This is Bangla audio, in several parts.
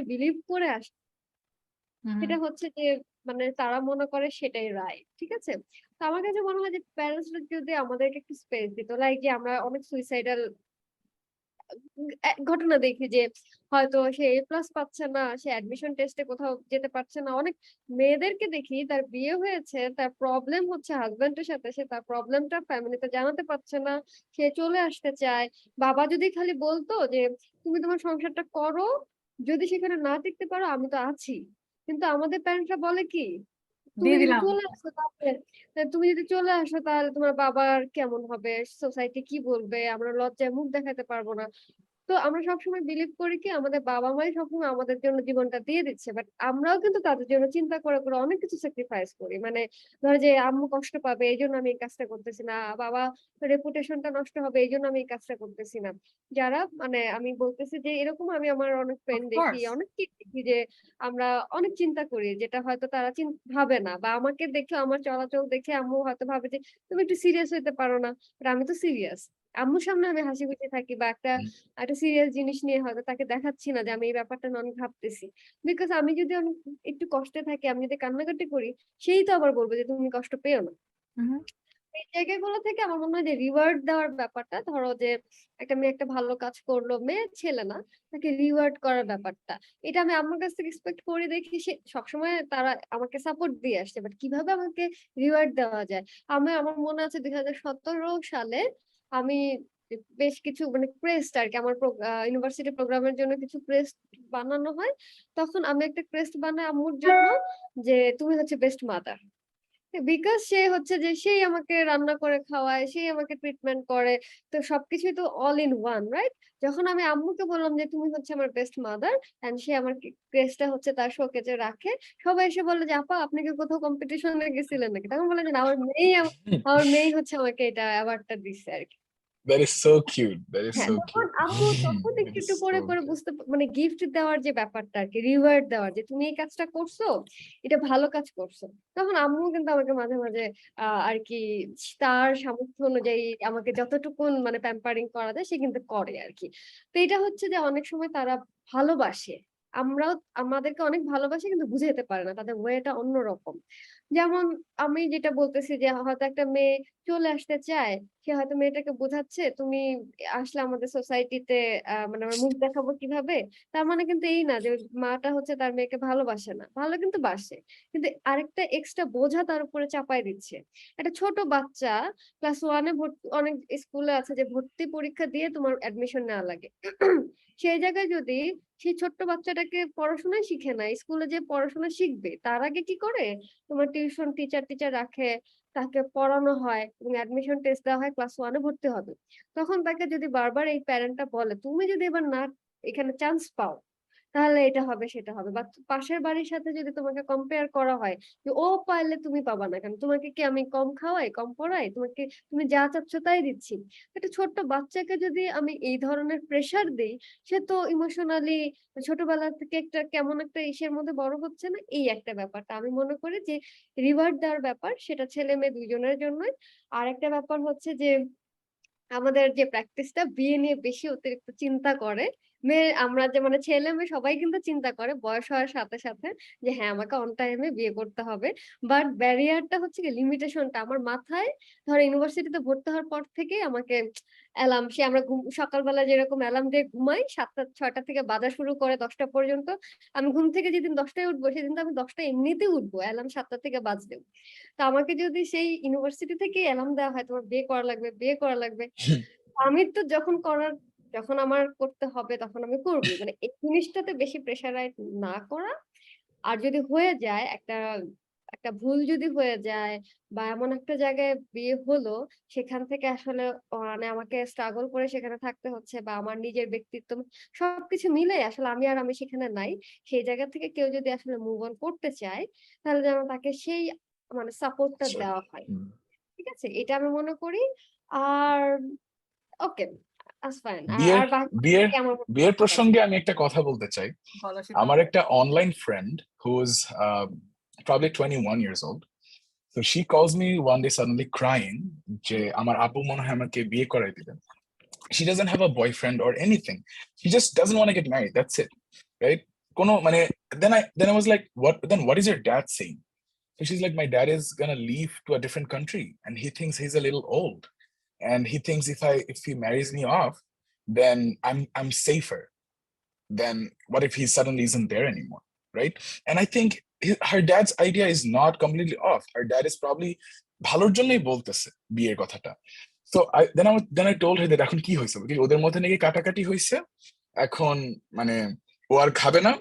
বিলিভ করে আসে সেটা হচ্ছে যে মানে তারা মনে করে সেটাই রাইট, ঠিক আছে? তো আমার কাছে মনে হয় যে প্যারেন্টসরা যদি আমাদেরকে একটু স্পেস দিত, লাইক যে আমরা অনেক সুইসাইডাল ঘটনা দেখি যে হয়তো সে এ প্লাস পাচ্ছে না, সে অ্যাডমিশন টেস্টে কোথাও যেতে পারছে না। অনেক মেয়েদেরকে দেখি তার বিয়ে হয়েছে, তার প্রবলেম হচ্ছে হাজবেন্ডের সাথে, সে তার প্রবলেমটা ফ্যামিলিতে জানাতে পারছে না, সে চলে আসতে চায়। বাবা যদি খালি বলতো যে তুমি তোমার সংসারটা করো, যদি সেখানে না টিকতে পারো আমি তো আছি। কিন্তু আমাদের প্যারেন্টসরা বলে কি, তুমি দিয়ে যদি দিলাম। চলে আসো তাহলে তুমি যদি চলে আসো তাহলে তোমার বাবার কেমন হবে, সোসাইটি কি বলবে, আমরা লজ্জায় মুখ দেখাতে পারবো না। তো আমরা সবসময় বিলিভ করি কি আমাদের বাবা মাই সবসময় আমাদের জন্য জীবনটা দিয়ে দিচ্ছে, বাট আমরাও কিন্তু তাদের জন্য চিন্তা করে করে অনেক কিছু স্যাক্রিফাইস করি। মানে ধরো যে আম্মু কষ্ট পাবে এই জন্য আমি এই কাজটা করতেছি না, বাবা রেপুটেশনটা নষ্ট হবে এই জন্য আমি এই কাজটা করতেছি না। যারা মানে আমি বলতেছি যে এরকম আমি আমার অনেক অফ ফ্রেন্ড দেখি, কোর্স। অনেককে দেখি যে আমরা অনেক চিন্তা করি যেটা হয়তো তারা ভাবে না, বা আমাকে দেখে আমার চলাচল দেখে আম্মু হয়তো ভাবে যে তুমি একটু সিরিয়াস হইতে পারো না, বাট আমি তো সিরিয়াস। আম্মুর সামনে আমি হাসি খুশি থাকি, বা একটা সিরিয়াস জিনিস নিয়ে হয়তো তাকে দেখাচ্ছি না যে আমি এই ব্যাপারটা নিয়ে অনেক ভাবতেছি। বিকজ আমি যদি অনেক একটু কষ্টে থাকি, আমি যদি কান্নাকাটি করি, সেই তো আবার বলবো যে তুমি কষ্ট পেও না। এই জায়গাগুলো থেকে আমার মনে হয় যে রিওয়ার্ড দেওয়ার ব্যাপারটা, ধরো যে একটা মেয়ে একটা ভালো কাজ করলো, মেয়ে ছেলে না, তাকে রিওয়ার্ড করার ব্যাপারটা, এটা আমি আমার কাছ থেকে এক্সপেক্ট করি দেখি সে সবসময় তারা আমাকে সাপোর্ট দিয়ে আসছে, বাট কিভাবে আমাকে রিওয়ার্ড দেওয়া যায়। আমার মনে আছে 2017 সালে আমি বেশ কিছু মানে ক্রেস্ট আর কি, আমার ইউনিভার্সিটি প্রোগ্রামের জন্য কিছু ক্রেস্ট বানানো হয়। তখন আমি একটা ক্রেস্ট বানাই আম্মুর জন্য, যে তুমি হচ্ছে বেস্ট মাদার। বিকজ সে হচ্ছে যে সেই আমাকে রান্না করে খাওয়ায়, সেই আমাকে ট্রিটমেন্ট করে, তো সবকিছুই তো অল ইন ওয়ান, রাইট? যখন আমি আম্মুকে বললাম যে তুমি হচ্ছে আমার বেস্ট মাদার, এন্ড সে আমার ক্রেস্টটা হচ্ছে তার শোকেজে রাখে, সবাই এসে বলে যে আপা আপনি কি কোথাও কম্পিটিশনে গেছিলেন নাকি? তখন বলে যে না, আমার মেয়ে হচ্ছে আমাকে এটা অ্যাওয়ার্ডটা দিচ্ছে আর কি। That is so cute. That is হ্যাঁ, so তখন cute. আম্মু তখন That একটু is একটু করে so করে cute. বুঝতে মানে গিফট দেওয়ার যে ব্যাপারটা আর কি, রিওয়ার্ড দেওয়ার যে তুমি এই কাজটা করছো, এটা ভালো কাজ করছো। তখন আম্মু কিন্তু আমাকে মাঝে মাঝে আর কি তার সামর্থ্য অনুযায়ী আমাকে যতটুকুন মানে প্যাম্পারিং করা যায় সে কিন্তু করে আর কি। তো এটা হচ্ছে যে অনেক সময় তারা ভালোবাসে, আমরাও আমাদেরকে অনেক ভালোবাসে কিন্তু বুঝাতে পারে না, তাদের ওয়েটা অন্যরকম। যেমন আমি যেটা বলতেছি যে হয়তো একটা মেয়ে চলে আসতে চায়, সে হয়তো মেয়েটাকে বোঝাচ্ছে তুমি আসলে আমাদের সোসাইটিতে মানে আমার মুখ দেখাবো কিভাবে। তার মানে কিন্তু এই না যে ওই মাটা হচ্ছে তার মেয়েকে ভালোবাসে না, ভালো কিন্তু বাসে, কিন্তু আরেকটা এক্সট্রা বোঝা তার উপরে চাপাই দিচ্ছে। একটা ছোট বাচ্চা ক্লাস 1-এ ভর্তি, অনেক স্কুলে আছে যে ভর্তি পরীক্ষা দিয়ে তোমার অ্যাডমিশন নেওয়া লাগে। সেই জায়গায় যদি সেই ছোট্ট বাচ্চাটাকে পড়াশোনায় শিখে না, স্কুলে যে পড়াশোনা শিখবে তার আগে কি করে তোমার টিউশন টিচার রাখে, তাকে পড়ানো হয় এবং অ্যাডমিশন টেস্ট দেওয়া হয়, ক্লাস 1-এ ভর্তি হবে। তখন তাকে যদি বারবার এই প্যারেন্টটা বলে তুমি যদি এবার না এখানে চান্স পাও তাহলে এটা হবে সেটা হবে, বা পাশের বাড়ির সাথে যদি তোমাকে কম্পেয়ার করা হয় যে ও পারলে তুমি পাবা না কেন, তোমাকে কি আমি কম খাওয়াই, কম পড়াই, তোমাকে তুমি যা চাচ্ছ তাই দিচ্ছি। একটা ছোট্ট বাচ্চাকে যদি আমি এই ধরনের প্রেসার দিই, সে তো ইমোশনালি ছোটবেলা থেকে একটা কেমন একটা ইসের মধ্যে বড় হচ্ছে না, এই একটা ব্যাপারটা আমি মনে করি যে রিওয়ার্ড দেওয়ার ব্যাপার সেটা ছেলে মেয়ে দুইজনের জন্যই। আর একটা ব্যাপার হচ্ছে যে আমাদের যে প্র্যাকটিসটা বিয়ে নিয়ে বেশি অতিরিক্ত চিন্তা করে মেয়ে, আমরা যে মানে ছেলে মেয়ে সবাই কিন্তু চিন্তা করে বয়স হওয়ার সাথে সাথে যে হ্যাঁ আমাকে অন টাইমে বিয়ে করতে হবে। বাট ব্যারিয়ারটা হচ্ছে কি লিমিটেশনটা আমার মাথায়, ধর ইউনিভার্সিটিতে ভর্তি হওয়ার পর থেকে আমাকে অ্যালার্ম, সে আমরা সকালবেলা যেরকম অ্যালার্ম দিয়ে ঘুমাই 7টা 6টা থেকে বাজা শুরু করে 10টা পর্যন্ত, আমি ঘুম থেকে যেদিন 10টায় উঠবো সেদিন তো আমি 10টায় এমনিতেই উঠবো, অ্যালার্ম 7টা থেকে বাজলেও। তো আমাকে যদি সেই ইউনিভার্সিটি থেকে অ্যালার্ম দেওয়া হয় তোমার বিয়ে করা লাগবে বিয়ে করা লাগবে, আমি তো যখন আমার করতে হবে তখন আমি করবো, মানে এই জিনিসটাতে বেশি প্রেশারাইজ না করা। আর যদি হয়ে যায় একটা একটা ভুল যদি হয়ে যায় বা এমন একটা জায়গায় বিয়ে হলো সেখান থেকে আসলে মানে আমাকে স্ট্রাগল করে সেখানে থাকতে হচ্ছে, বা আমার নিজের ব্যক্তিত্ব সবকিছু মিলে আসলে আমি সেখানে নাই, সেই জায়গা থেকে কেউ যদি আসলে মুভ অন করতে চায় তাহলে যেন তাকে সেই মানে সাপোর্টটা Sorry. দেওয়া হয়। ঠিক আছে, এটা আমি মনে করি। আর ওকে, that's fine. বিয়ের আর বাকি বিয়ের আমার বিয়ের প্রসঙ্গে আমি একটা কথা বলতে চাই। বলো সেটা। আমার একটা online friend who is probably 21 years old. So she calls me one day suddenly crying যে আমার আপু মনে হয় আমাকে বিয়ে করাই দিবেন। She doesn't have a boyfriend or anything. She just doesn't want to get married. That's it, right? কোনো মানে then I was like, what is your dad saying? So she's like, my dad is gonna leave to a different country and he thinks he's a little old, and he thinks if he marries me off, then I'm safer. Then what if he suddenly isn't there anymore, right? And I think her dad's idea is not completely off. Her dad is probably ভালোর জন্যই বলতেছে বিয়ের কথাটা। So then I told her that এখন কি হয়েছে, ওদের মধ্যে নাকি কাটাকাটি হয়েছে, এখন মানে ও আর খাবে না,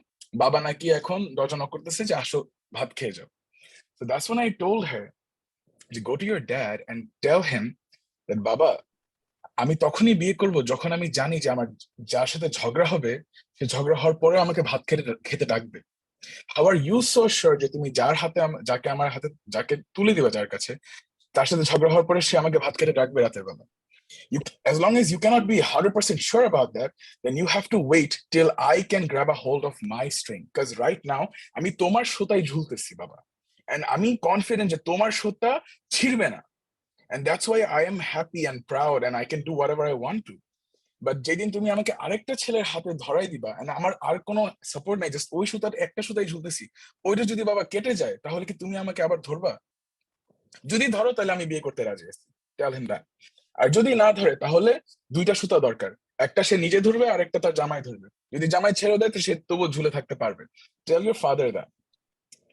বাবা নাকি এখন দরজা নক করতেছে যে আসো ভাত খেয়ে যাও। So that's when I told her to go to your dad and tell him that বাবা, আমি তখনই বিয়ে করব যখন আমি জানি যে আমার যার সাথে ঝগড়া হবে সে ঝগড়া হওয়ার পরে আমাকে ভাত খেতে ডাকবে। How are you so sure যে তুমি যার হাতে যাকে আমার হাতে যাকে তুলে দিবা যার কাছে, তার সাথে ঝগড়া হওয়ার পরে সে আমাকে ভাত খেতে ডাকবে রাতের বেলা? As long as you cannot be 100% sure about that, then you have to wait till I can grab a hold of my string, because right now আমি তোমার সুতায় ঝুলতেছি বাবা, and আমি confident যে তোমার সুতা ছিড়বে না, and that's why I am happy and proud and I can do whatever I want to. But যেদিন তুমি আমাকে আরেকটা ছেলের হাতে ধরাই দিবা, and আমার আর কোনো সাপোর্ট নাই, জাস্ট ওই সুতার একটা সুতাই ঝুলতেছি, ওইটা যদি বাবা কেটে যায় তাহলে কি তুমি আমাকে আবার ধরবা? যদি ধরো তাহলে আমি বিয়ে করতে রাজি আছি, টেল হিম দ্যাট। আর যদি না ধরে তাহলে দুইটা সুতা দরকার, একটা সে নিজে ধরবে আর একটা তার জামাই ধরবে, যদি জামাই ছেড়ে দেয় তো সে তবুও ঝুলে থাকতে পারবে। Tell your father that.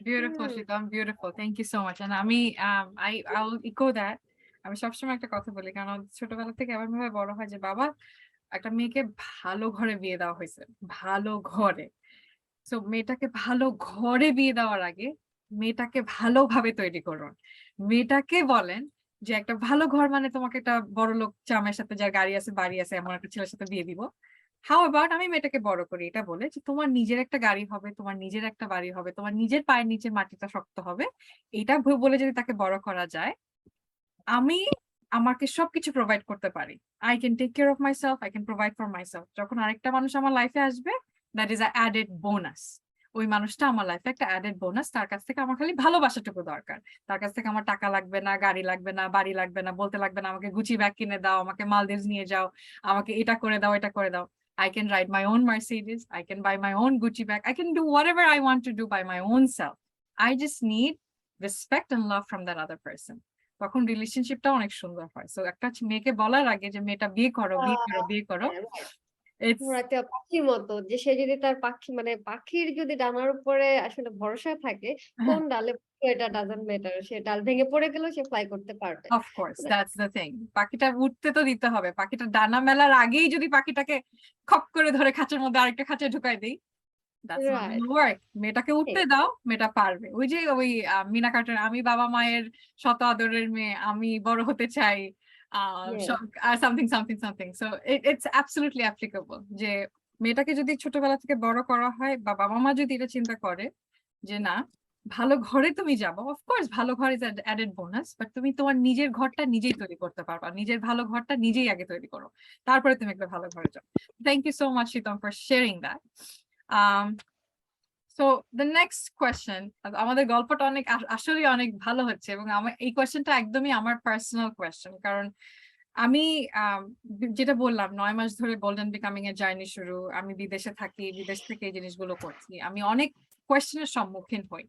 Beautiful, Shitam, beautiful. Thank you so much. And আমি I'll echo that. আমি সবসময় একটা কথা বলি, কারণ ছোটবেলা থেকে এমন ভাবে বড় হয় যে বাবা একটা মেয়েকে ভালো ঘরে বিয়ে দেওয়া হয়েছে, ভালো ঘরে। তো মেয়েটাকে ভালো ঘরে বিয়ে দেওয়ার আগে মেয়েটাকে ভালোভাবে তৈরি করুন। মেয়েটাকে বলেন যে একটা ভালো ঘর মানে তোমাকে একটা বড় লোক জামাইয়ের সাথে, যার গাড়ি আছে বাড়ি আছে এমন একটা ছেলের সাথে বিয়ে দিব। হাউ অ্যাবাউট আমি মেয়েটাকে বড় করি এটা বলে যে তোমার নিজের একটা গাড়ি হবে, তোমার নিজের একটা বাড়ি হবে, তোমার নিজের পায়ের নিচে মাটিটা শক্ত হবে, এটা বলে যদি তাকে বড় করা যায়, আমি আমাকে সবকিছু প্রোভাইড করতে পারি। I can take care of myself, I can provide for myself. যখন আরেকটা মানুষ আমার লাইফে আসবে, that is a added bonus. ওই মানুষটা আমার লাইফে একটা অ্যাডেড বোনাস, তার কাছ থেকে আমার খালি ভালোবাসাটুকু দরকার। তার কাছ থেকে আমার টাকা লাগবে না, গাড়ি লাগবে না, বাড়ি লাগবে না, বলতে লাগবে না আমাকে গুচি ব্যাগ কিনে দাও, আমাকে মালদিভস নিয়ে যাও, আমাকে এটা করে দাও, এটা করে দাও। I can ride my own Mercedes, I can buy my own Gucci bag, I can do whatever I want to do by my own self. I just need respect and love from that other person. তখন রিলেশনশিপটা অনেক সুন্দর হয়। সো একটা মেয়েকে বলার আগে যে মেয়েটা বিয়ে করো, বিয়ে করো, বিয়ে করো, একটা পাখির মতো, যে সে যদি তার পাখি মানে পাখির যদি ডানার উপরে আসলে ভরসা থাকে, কোন ডালে এটা ডাজন্ট ম্যাটার, সে ডাল ভেঙে পড়ে গেলেও সে ফ্লাই করতে পারবে। Of course that's the thing. পাখিটা উঠতে তো দিতে হবে, পাখিটা ডানা মেলার আগেই যদি পাখিটাকে খপ করে ধরে খাঁচার মধ্যে আরেকটা খাঁচায় ঢুকাই দেই, that's not gonna work. মেয়েটাকে উঠতে দাও, মেয়েটা পারবে। ওই যে ওই মিনা কার্টুন, আমি বাবা মায়ের শত আদরের মেয়ে, আমি বড় হতে চাই, something something something. So it's absolutely applicable যে মেয়েটাকে যদি ছোটবেলা থেকে বড় করা হয়, বা বাবা মা যদি এটা চিন্তা করে যে না ভালো ঘরে তুমি যাবো, অফকোর্স ভালো ঘর ইজ অ্যাডেড বোনাস, বাট তুমি তোমার নিজের ঘরটা নিজেই তৈরি করতে পারবা। নিজের ভালো ঘরটা নিজেই আগে তৈরি করো, তারপরে তুমি একটা ভালো ঘরে যাও। Thank you so much Sheetam for sharing that. So the next question, আমাদের গল্পটা অনেক আসলে অনেক ভালো হচ্ছে, এবং আমার এই কোয়েশ্চেনটা একদমই আমার পার্সোনাল কোয়েশ্চেন। কারণ আমি যেটা বললাম 9 মাস ধরে বোল্ড এন্ড বিকামিং এর জার্নি শুরু, আমি বিদেশে থাকি, বিদেশ থেকে এই জিনিসগুলো করছি, আমি অনেক কোয়েশ্চেনের সম্মুখীন হই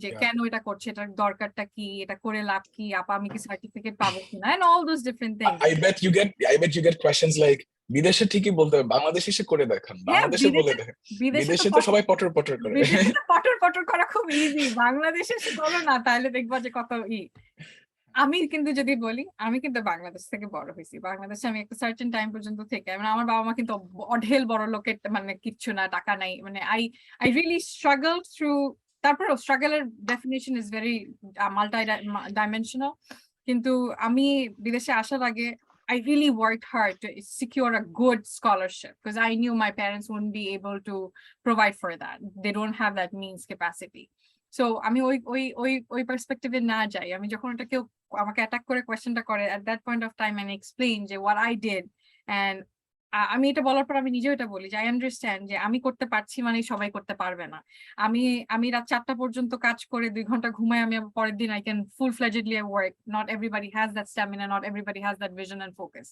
যে কেন এটা করছে, এটার দরকারটা কি, এটা করে লাভ কি, আপা আমি কি সার্টিফিকেট পাবো কিনা, and all those different things. I bet you get questions like বিদেশে ঠিকই বলতে হবে, বাংলাদেশে এসে করে দেখান, বাংলাদেশে বলে দেখেন। বিদেশে তো সবাই পটর পটর করে। বিদেশে তো পটর পটর করা খুব ইজি, বাংলাদেশে এসে করো না, তাহলে দেখবা যে কত আমি কিন্তু যদি বলি, আমি কিন্তু বাংলাদেশ থেকে বড় হয়েছি, বাংলাদেশে আমি একটা সার্টেন টাইম পর্যন্ত থেকে, মানে আমার বাবা মা কিন্তু অঢেল বড় লোকের, মানে কিচ্ছু না, টাকা নাই, মানে I really struggled through, তারপরে স্ট্রাগলের definition is very multidimensional. কিন্তু আমি বিদেশে আসার আগে I really worked hard to secure a good scholarship because I knew my parents wouldn't be able to provide for that. They don't have that means capacity. So আমি ওই পার্সপেক্টিভে না যাই, আমি যখন এটা কেউ আমাকে অ্যাটাক করে কোয়েশ্চেনটা করে, at that point of time and explain যে what I did, and আমি এটা বলার পর আমি নিজেও এটা বলি যে I understand যে আমি করতে পারছি মানে সবাই করতে পারবে না। আমি রাত 4টা পর্যন্ত কাজ করে 2 ঘন্টা ঘুমাই, আমি পরের দিন I can full-fledgedly work. Not everybody has that stamina, not everybody has that vision and focus.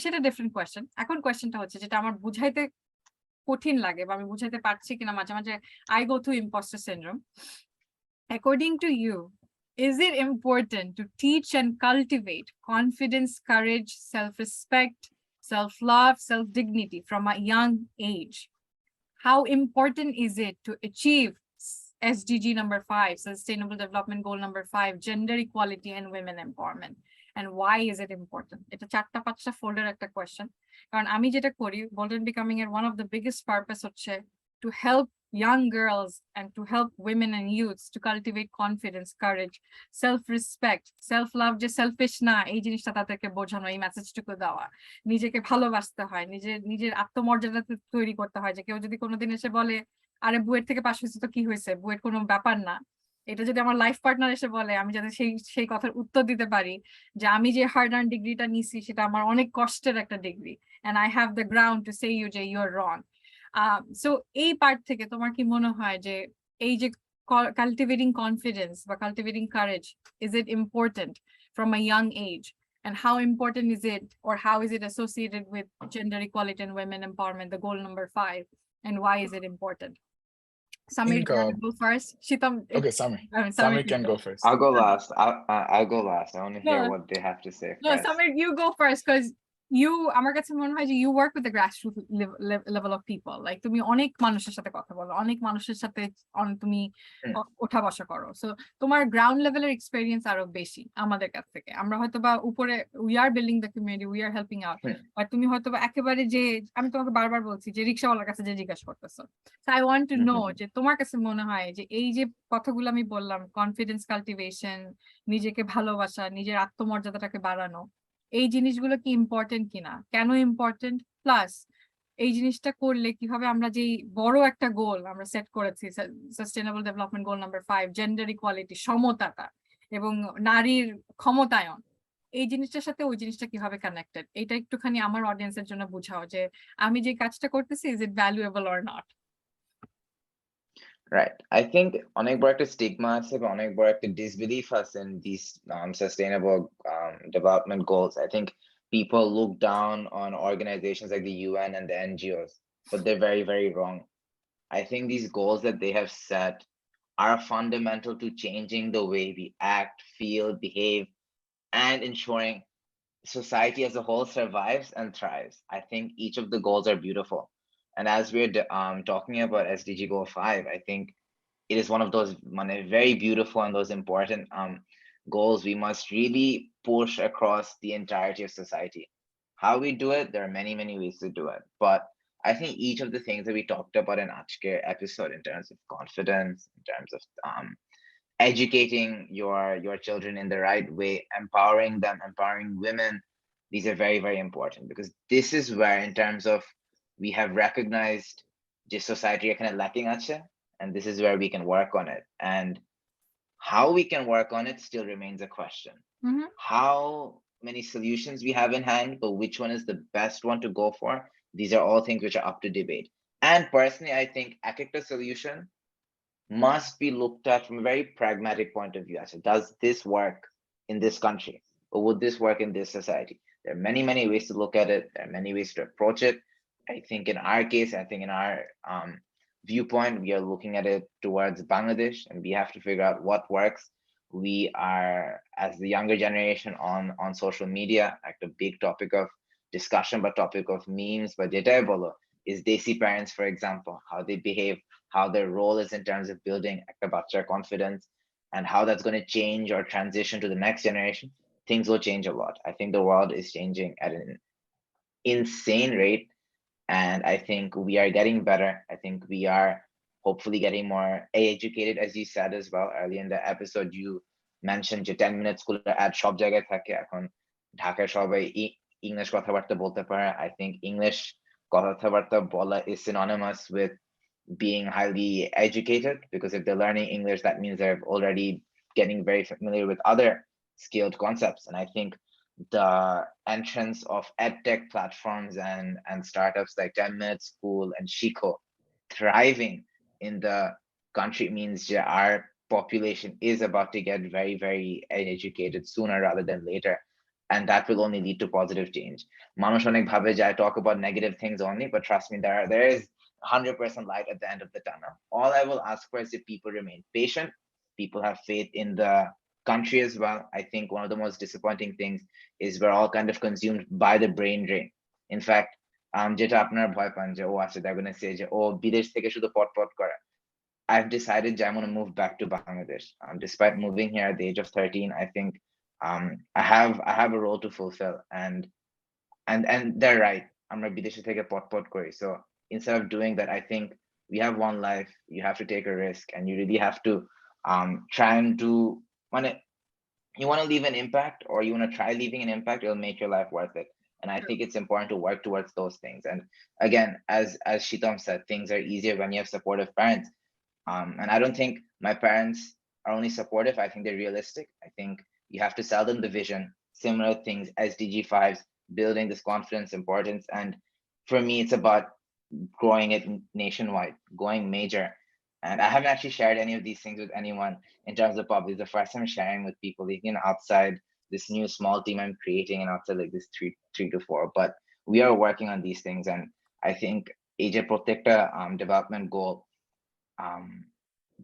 সেটা ডিফারেন্ট কোয়েশ্চেন। এখন কোয়েশ্চেনটা হচ্ছে যেটা আমার বুঝাইতে কঠিন লাগে বা আমি বুঝাতে পারছি কিনা মাঝে মাঝে I go through imposter syndrome. According to you, is it important to teach and cultivate confidence, courage, self-respect, self-love, self-dignity from a young age? How important is it to achieve SDG number 5, Sustainable Development Goal number 5, gender equality and women empowerment? And why is it important? It's a 4-5 folder একটা question. কারণ আমি যেটা করি Bold and Becoming এর one of the biggest purpose হচ্ছে to help young girls and to help women and youths to cultivate confidence, courage, self-respect, self-love, যে selfish না এই জিনিসটা তাদেরকে বোঝানো, এই মেসেজটুকু দেওয়া, নিজেকে ভালোবাসতে হয়, নিজের আত্মমর্যাদা তৈরি করতে হয়, যে কেউ যদি কোনোদিন এসে বলে আরে বুয়েট থেকে পাশ হয়েছে তো কি হয়েছে, বুয়েট কোনো ব্যাপার না, এটা যদি আমার লাইফ পার্টনার এসে বলে, আমি যাতে সেই কথার উত্তর দিতে পারি যে আমি যে হার্ড আর্ন ডিগ্রিটা নিছি সেটা আমার অনেক কষ্টের একটা degree, and I have the ground to say you যে you're wrong. So এই পার্ট থেকে তোমার কি মনে হয় যে এই যে cultivating confidence বা cultivating courage, is it important from a young age? And how important is it, or how is it associated with gender equality and women empowerment, the goal number 5, and why is it important? Samir, do you want to go first? Shitam, Okay, Samir. Samir Samir can go first. I'll go last. I'll go last. I want to hear No. what they have to say No, first. Samir, you go first, because আমার কাছে মনে হয় যে you work with the grassroots level of people. Like তুমি অনেক মানুষের সাথে কথা বলো, অনেক মানুষের সাথে তুমি ওঠা বসা করো, সো তোমার গ্রাউন্ড লেভেলের এক্সপেরিয়েন্স আরো বেশি আমাদের কাছ থেকে। আমরা হয়তো বা উপরে we are building the community, we are helping out, but তুমি হয়তো বা একেবারে যে, আমি তোমাকে বারবার বলছি যে রিকশাওয়ালার কাছে যে জিজ্ঞাসা করতেছো, so I want to know যে তোমার কাছে মনে হয় যে এই যে কথাগুলো আমি বললাম, কনফিডেন্স কাল্টিভেশন, নিজেকে ভালোবাসা, নিজের আত্মমর্যাদাটাকে বাড়ানো, এই জিনিসগুলো কি ইম্পর্টেন্ট কিনা, কেন ইম্পর্টেন্ট, প্লাস এই জিনিসটা করলে কিভাবে আমরা যে বড় একটা গোল আমরা সেট করেছি, sustainable development goal number 5, gender equality, সমতাটা এবং নারীর ক্ষমতায়ন, এই জিনিসটার সাথে ওই জিনিসটা কিভাবে কানেক্টেড, এটা একটুখানি আমার অডিয়েন্সের জন্য বুঝাও যে আমি যে কাজটা করতেছি is it valuable or not. Right. I think অনেক বড় একটা স্টিগমা আছে বা অনেক বড় একটা disbelief আছে in these sustainable development goals. I think people look down on organizations like the UN and the NGOs, but they're very, very wrong. I think these goals that they have set are fundamental to changing the way we act, feel, behave, and ensuring society as a whole survives and thrives. I think each of the goals are beautiful. And as we're talking about SDG Goal 5, I think it is one of those very beautiful and those important goals we must really push across the entirety of society. How we do it, there are many, many ways to do it. But I think each of the things that we talked about in Ajker episode, in terms of confidence, in terms of educating your children in the right way, empowering them, empowering women, these are very, very important, because this is where, in terms of, we have recognized just society are kind of lacking ache, and this is where we can work on it. And how we can work on it still remains a question. How many solutions we have in hand, but which one is the best one to go for, these are all things which are up to debate. And personally, I think a solution must be looked at from a very pragmatic point of view. Does this work in this country, or would this work in this society? There are many, many ways to look at it. There are many ways to approach it. I think in our case, I think in our viewpoint, we are looking at it towards Bangladesh, and we have to figure out what works. We are, as the younger generation on social media, like a big topic of discussion, but topic of memes, but jetai bolo is Desi parents, for example, how they behave, how their role is in terms of building একটা বাচ্চার confidence, and how that's going to change or transition to the next generation. Things will change a lot. I think the world is changing at an insane rate, and I think we are getting better. I think we are hopefully getting more educated, as you said as well earlier in the episode. You mentioned যে 10 minutes school at সব জায়গায় থাকে, এখন ঢাকায় সবাই ইংলিশ কথাবার্তা বলতে পারে. I think English কথাবার্তা বলা is synonymous with being highly educated, because if they're learning English, that means they're already getting very familiar with other skilled concepts. And I think the entrance of edtech platforms and startups like 10 Minute School and Shiko thriving in the country means that our population is about to get very, very educated sooner rather than later. And that will only lead to positive change. Manush onek bhabe je I talk about negative things only, but trust me, there is 100% light at the end of the tunnel. All I will ask for is that people remain patient, people have faith in the country as well. I think one of the most disappointing things is we're all kind of consumed by the brain drain. In fact, যেটা আপনারা ভয় পান যে ও আচ্ছা they're going to say যে ও বিদেশ থেকে শুধু পট করে. I've decided that I'm going to move back to Bangladesh. Despite moving here at the age of 13, I think I have a role to fulfill, and they're right. I'm not bideshe theke pot kori. So instead of doing that, I think we have one life. You have to take a risk, and you really have to try and do. When you want to leave an impact, or you want to try leaving an impact, it'll make your life worth it. And I think it's important to work towards those things. And again, as Shitam said, things are easier when you have supportive parents. And I don't think my parents are only supportive. I think they're realistic. I think you have to sell them the vision, similar things, SDG5s, building this confidence, importance. And for me, it's about growing it nationwide, going major. And I haven't actually shared any of these things with anyone in terms of public. The first time sharing with people, even outside this new small team I'm creating, and outside like this three to four. But we are working on these things. And I think AJ Protector development goal,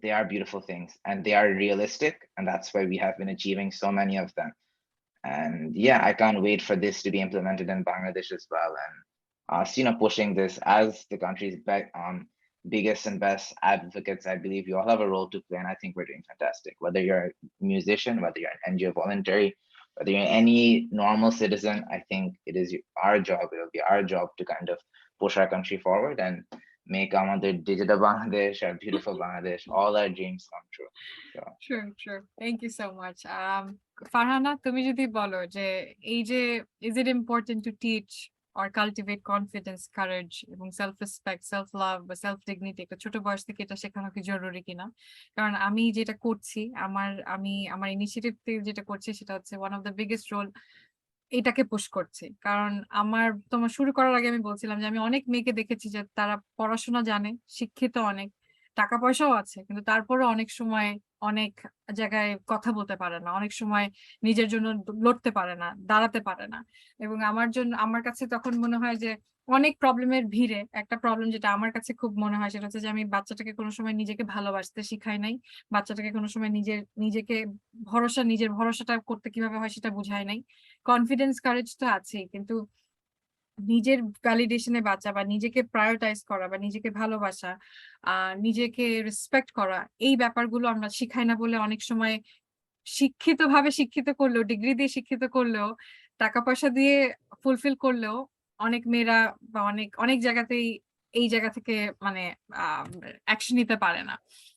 they are beautiful things and they are realistic, and that's why we have been achieving so many of them. And yeah, I can't wait for this to be implemented in Bangladesh as well, and pushing this as the country's biggest and best advocates. I believe you all have a role to play, and I think we're doing fantastic. Whether you're a musician, whether you're an NGO voluntary, whether you're any normal citizen, I think it is our job. It'll be our job to kind of push our country forward and make আমাদের digital Bangladesh, our beautiful Bangladesh, all our dreams come true. So. True. Thank you so much. Farhana, তুমি যদি বলো যে এই যে is it important to teach or cultivate confidence, courage এবং self respect, self love বা self dignity একটা ছোট বয়স থেকে এটা শেখানো কি জরুরি কিনা? কারণ আমি যেটা করছি, আমার ইনিশিয়েটিভ থেকে যেটা করছি সেটা হচ্ছে one of the biggest role এটাকে পুশ করছি। কারণ তোমার শুরু করার আগে আমি বলছিলাম যে আমি অনেক মেয়েকে দেখেছি যে তারা পড়াশোনা জানে, শিক্ষিত অনেক, টাকা পয়সাও আছে, কিন্তু তারপরে অনেক সময় অনেক জায়গায় কথা বলতে পারে না, অনেক সময় নিজের জন্য লড়তে পারে না, দাঁড়াতে পারে না। এবং আমার কাছে তখন মনে হয় যে অনেক প্রবলেমের ভিড়ে একটা প্রবলেম যেটা আমার কাছে খুব মনে হয় সেটা হচ্ছে যে আমি বাচ্চাটাকে কোনো সময় নিজেকে ভালোবাসতে শিখাই নাই, বাচ্চাটাকে কোনো সময় নিজের ভরসাটা করতে কিভাবে হয় সেটা বুঝাই নাই। কনফিডেন্স, কারেজ তো আছেই, কিন্তু নিজের ভ্যালিডেশনে বাঁচা বা নিজেকে প্রায়োরিটাইজ করা বা নিজেকে ভালোবাসা, নিজেকে রেসপেক্ট করা, এই ব্যাপারগুলো আমরা শিখাই না বলে অনেক সময় শিক্ষিত করলেও, ডিগ্রি দিয়ে শিক্ষিত করলেও, টাকা পয়সা দিয়ে ফুলফিল করলেও অনেক মেয়েরা বা অনেক জায়গাতেই এই জায়গা থেকে মানে অ্যাকশন নিতে পারে না।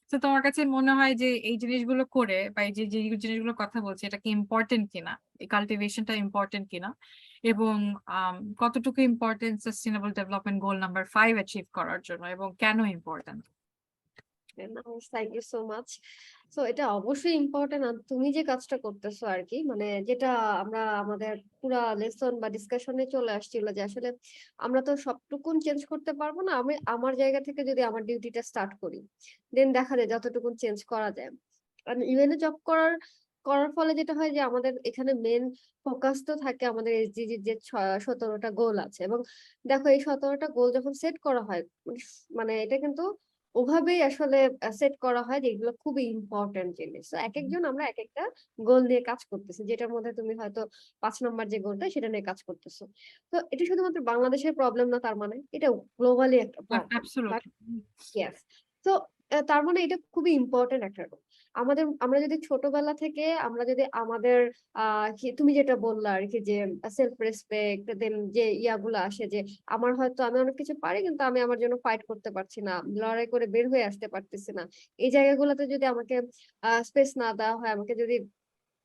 তো তোমার কাছে মনে হয় যে এই জিনিসগুলো করে বা এই যে জিনিসগুলো কথা বলছে এটা কি ইম্পর্টেন্ট কিনা, এই কাল্টিভেশনটা ইম্পর্টেন্ট কিনা, এবং কতটুকু important sustainable development goal number 5 achieve করার জন্য, এবং কেন important? Thank you so much. So এটা অবশ্যই ইম্পর্টেন্ট। আর তুমি যে কাজটা করতেছো আর কি, মানে যেটা আমরা আমাদের পুরা লেসন বা ডিসকাশনে চলে আসছিল যে আসলে আমরা তো সবটুকুন চেঞ্জ করতে পারবো না। আমি আমার জায়গা থেকে যদি আমার ডিউটিটা স্টার্ট করি, দেন দেখা যায় যতটুকুন চেঞ্জ করা যায়। আর ইভেন্টে জব করার ফলে যেটা হয় যে আমাদের এখানে মেন ফোকাস তো থাকে আমাদের এসডিজি যে 17টা গোল আছে, এবং দেখো এই 17টা গোল যখন সেট করা হয়, মানে এটা কিন্তু ওভাবেই আসলে সেট করা হয় যে এগুলো খুবই ইম্পর্টেন্ট জিনিস। এক একজন আমরা এক একটা গোল নিয়ে কাজ করতেছি, যেটার মধ্যে তুমি হয়তো 5 নম্বর যে গোলটা সেটা নিয়ে কাজ করতেছো। তো এটা শুধুমাত্র বাংলাদেশের প্রবলেম না, তার মানে এটা গ্লোবালি একটা প্রবলেম। ইয়েস। তো তার মানে এটা খুবই ইম্পর্টেন্ট একটা রোল। আমরা যদি ছোটবেলা থেকে আমরা যদি আমাদের তুমি যেটা বললা আর কি যে সেলফ রেসপেক্ট, দেন যে ইয়াগুলো আসে যে আমি অনেক কিছু পারি কিন্তু আমি আমার জন্য ফাইট করতে পারছি না, লড়াই করে বের হয়ে আসতে পারতেছি না, এই জায়গাগুলোতে যদি আমাকে স্পেস না দেওয়া হয়, আমাকে যদি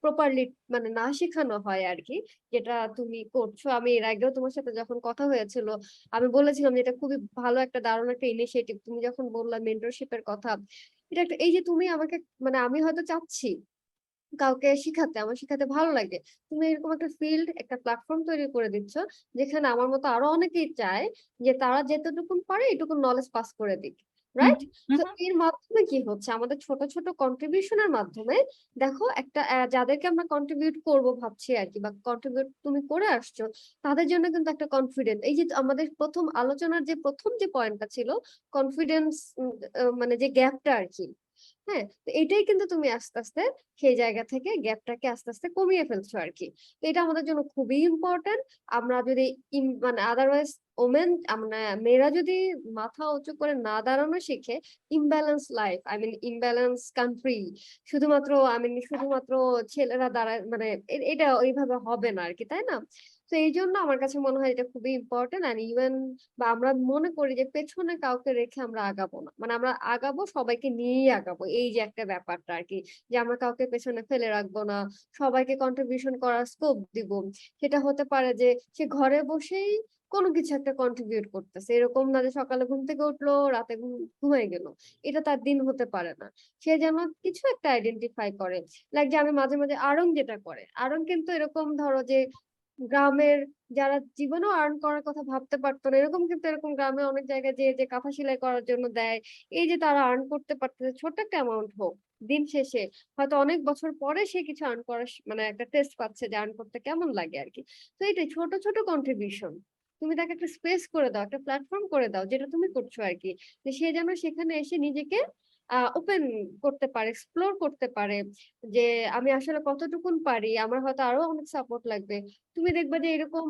প্রপারলি মানে না শেখানো হয় আর কি, যেটা তুমি করছো। আমি এর আগেও তোমার সাথে যখন কথা হয়েছিল আমি বলেছিলাম যে এটা খুবই ভালো একটা দারুণ একটা ইনিশিয়েটিভ। তুমি যখন বললা মেন্টরশিপের কথা, এটা একটা এই যে তুমি আমাকে মানে আমি হয়তো চাচ্ছি কাউকে শিখাতে, আমার শিখাতে ভালো লাগে, তুমি এরকম একটা ফিল্ড, একটা প্ল্যাটফর্ম তৈরি করে দিচ্ছ যেখানে আমার মতো আরো অনেকেই চায় যে তারা যেতটুকুন পারে এটুকু নলেজ পাস করে দিক। রাইট? তো এর মাধ্যমে কি হচ্ছে, আমাদের ছোট ছোট কন্ট্রিবিউশনের মাধ্যমে দেখো একটা যাদেরকে আমরা কন্ট্রিবিউট করব ভাবছি আর কি, বা কন্ট্রিবিউট তুমি করে আসছো, তাদের জন্য কিন্তু একটা কনফিডেন্স, এই যে আমাদের প্রথম আলোচনার যে প্রথম যে পয়েন্টটা ছিল কনফিডেন্স, মানে যে গ্যাপটা আর কি, হ্যাঁ, তো এটাই কিন্তু তুমি আস্তে আস্তে সেই জায়গা থেকে গ্যাপটাকে আস্তে আস্তে কমিয়ে ফেলছো আর কি। তো এটা আমাদের জন্য খুবই ইম্পর্টেন্ট। আমরা যদি মানে আদারওয়াইজ ওমেন, আমরা মেয়েরা যদি মাথা উঁচু করে না দাঁড়ানো শিখে, imbalance life, I mean imbalance country, শুধুমাত্র ছেলেরা দাঁড়ায়, মানে এটা ওইভাবে হবে না আর কি, তাই না? তো এই জন্য আমার কাছে মনে হয় এটা খুবই ইম্পর্টেন্ট। আর ইভেন বা আমরা মনে করি যে পেছনে কাউকে রেখে আমরা আগাবো না, মানে আমরা আগাবো সবাইকে নিয়েই আগাবো, এই যে একটা ব্যাপারটা আর কি, যে আমরা কাউকে পেছনে ফেলে রাখবো না, সবাইকে কন্ট্রিবিউশন করার স্কোপ দিব। সেটা হতে পারে যে সে ঘরে বসেই কোনো কিছু একটা কন্ট্রিবিউট করতেছে, এরকম না যে সকালে ঘুম থেকে উঠলো রাতে ঘুমিয়ে গেল, এটা তার দিন হতে পারে না। সে যেন কিছু একটা আইডেন্টিফাই করে। লাইক যে আমি মাঝে মাঝে আরং যেটা করে, আরং কিন্তু এরকম ধরো যে গ্রামের যারা জীবনেও আর্ন করার কথা ভাবতে পারতো না, এরকম কিন্তু এরকম গ্রামে অনেক জায়গায় যে কাঁথা সেলাই করার জন্য দেয়, এই যে তারা আর্ন করতে পারতেছে, ছোট একটা অ্যামাউন্ট হোক, দিন শেষে হয়তো অনেক বছর পরে সে কিছু আর্ন করার মানে একটা টেস্ট পাচ্ছে যে আর্ন করতে কেমন লাগে আর কি। তো এটাই ছোট ছোট কন্ট্রিবিউশন, তুমি তাকে একটা স্পেস করে দাও, একটা প্ল্যাটফর্ম করে দাও, যেটা তুমি করছো আর কি, যে সে যেন সেখানে এসে নিজেকে ওপেন করতে পারে, এক্সপ্লোর করতে পারে, যে আমি আসলে কতটুকুন পারি, আমার হয়তো আরো অনেক সাপোর্ট লাগবে। তুমি দেখবে যে এরকম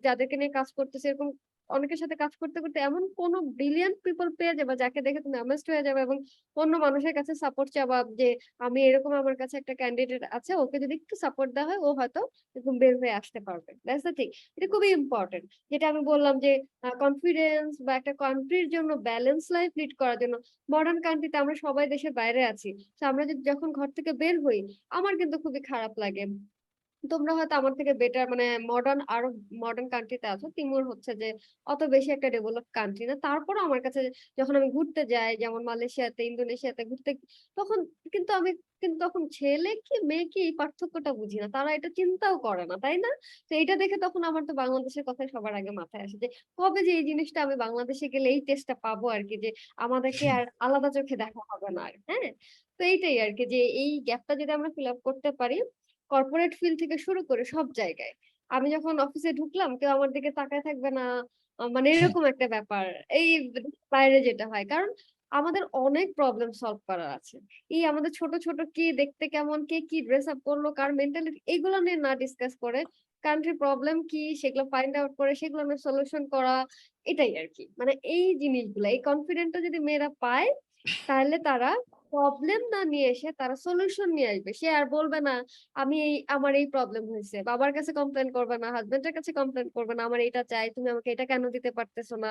যাদেরকে নিয়ে কাজ করতেছে, এরকম অনেকের সাথে কাজ করতে করতে এমন কোন ব্রিলিয়ান্ট পিপল পেয়ে যাবে যাকে দেখে তুমি অ্যামেজড হয়ে যাবে, এবং অন্য মানুষের কাছে সাপোর্ট চাবা যে আমি এরকম, আমার কাছে একটা ক্যান্ডিডেট আছে, ওকে যদি একটু সাপোর্ট দেওয়া হয় ও হয়তো এরকম বের হয়ে আসতে পারবে। দ্যাটস দ্য থিং, এটা খুবই ইম্পর্টেন্ট। যেটা আমি বললাম যে কনফিডেন্স বা একটা কান্ট্রির জন্য ব্যালেন্স লাইফ লিড করার জন্য, মডার্ন কান্ট্রিতে আমরা সবাই দেশের বাইরে আছি, তো আমরা যদি যখন ঘর থেকে বের হই, আমার কিন্তু খুবই খারাপ লাগে। তোমরা হয়তো আমার থেকে বেটার, মানে আরো মডার্ন কান্ট্রিতে আছো, তিমুর হচ্ছে যে অত বেশি একটা ডেভেলপ কান্ট্রি না, তারপর আমার কাছে যখন আমি ঘুরতে যাই, যেমন মালয়েশিয়াতে ইন্দোনেশিয়াতে ঘুরতে, তখন আমি তখন ছেলে কি মেয়ে কি এই পার্থক্যটা বুঝি না, তারা এটা চিন্তাও করে না, তাই না? তো এটা দেখে তখন আমার তো বাংলাদেশের কথাই সবার আগে মাথায় আসে, যে কবে যে এই জিনিসটা আমি বাংলাদেশে গেলে এই টেস্টটা পাবো আর কি, যে আমাদেরকে আর আলাদা চোখে দেখা হবে না আর, হ্যাঁ। তো এইটাই আর কি, যে এই গ্যাপটা যদি আমরা ফিল আপ করতে পারি কর্পোরেট ফিল্ড থেকে শুরু করে সব জায়গায়, আমি যখন অফিসে ঢুকলাম কেউ আমার দিকে তাকায় থাকবে না, মানে এরকম একটা ব্যাপার, এই বাইরে যেটা হয়, কারণ আমাদের অনেক প্রবলেম সলভ করার আছে। এই আমাদের ছোট ছোট কি দেখতে কেমন, কে কি ড্রেস আপ করলো, কার মেন্টালিটি, এগুলো নিয়ে না ডিসকাস করে কান্ট্রি প্রবলেম কি সেগুলো ফাইন্ড আউট করে সেগুলো নিয়ে সলিউশন করা, এটাই আর কি। মানে এই জিনিসগুলো, এই কনফিডেন্টটা যদি মেয়েরা পায়, তাহলে তারা প্রবলেম না নিয়ে এসে তারা সলিউশন নিয়ে আসবে। সে আর বলবে না আমি আমার এই প্রবলেম হয়েছে, বাবার কাছে কমপ্লেন করবে না, হাজবেন্ডের কাছে কমপ্লেন করবে না, আমার এটা চাই, তুমি আমাকে এটা কেন দিতে পারতেছো না,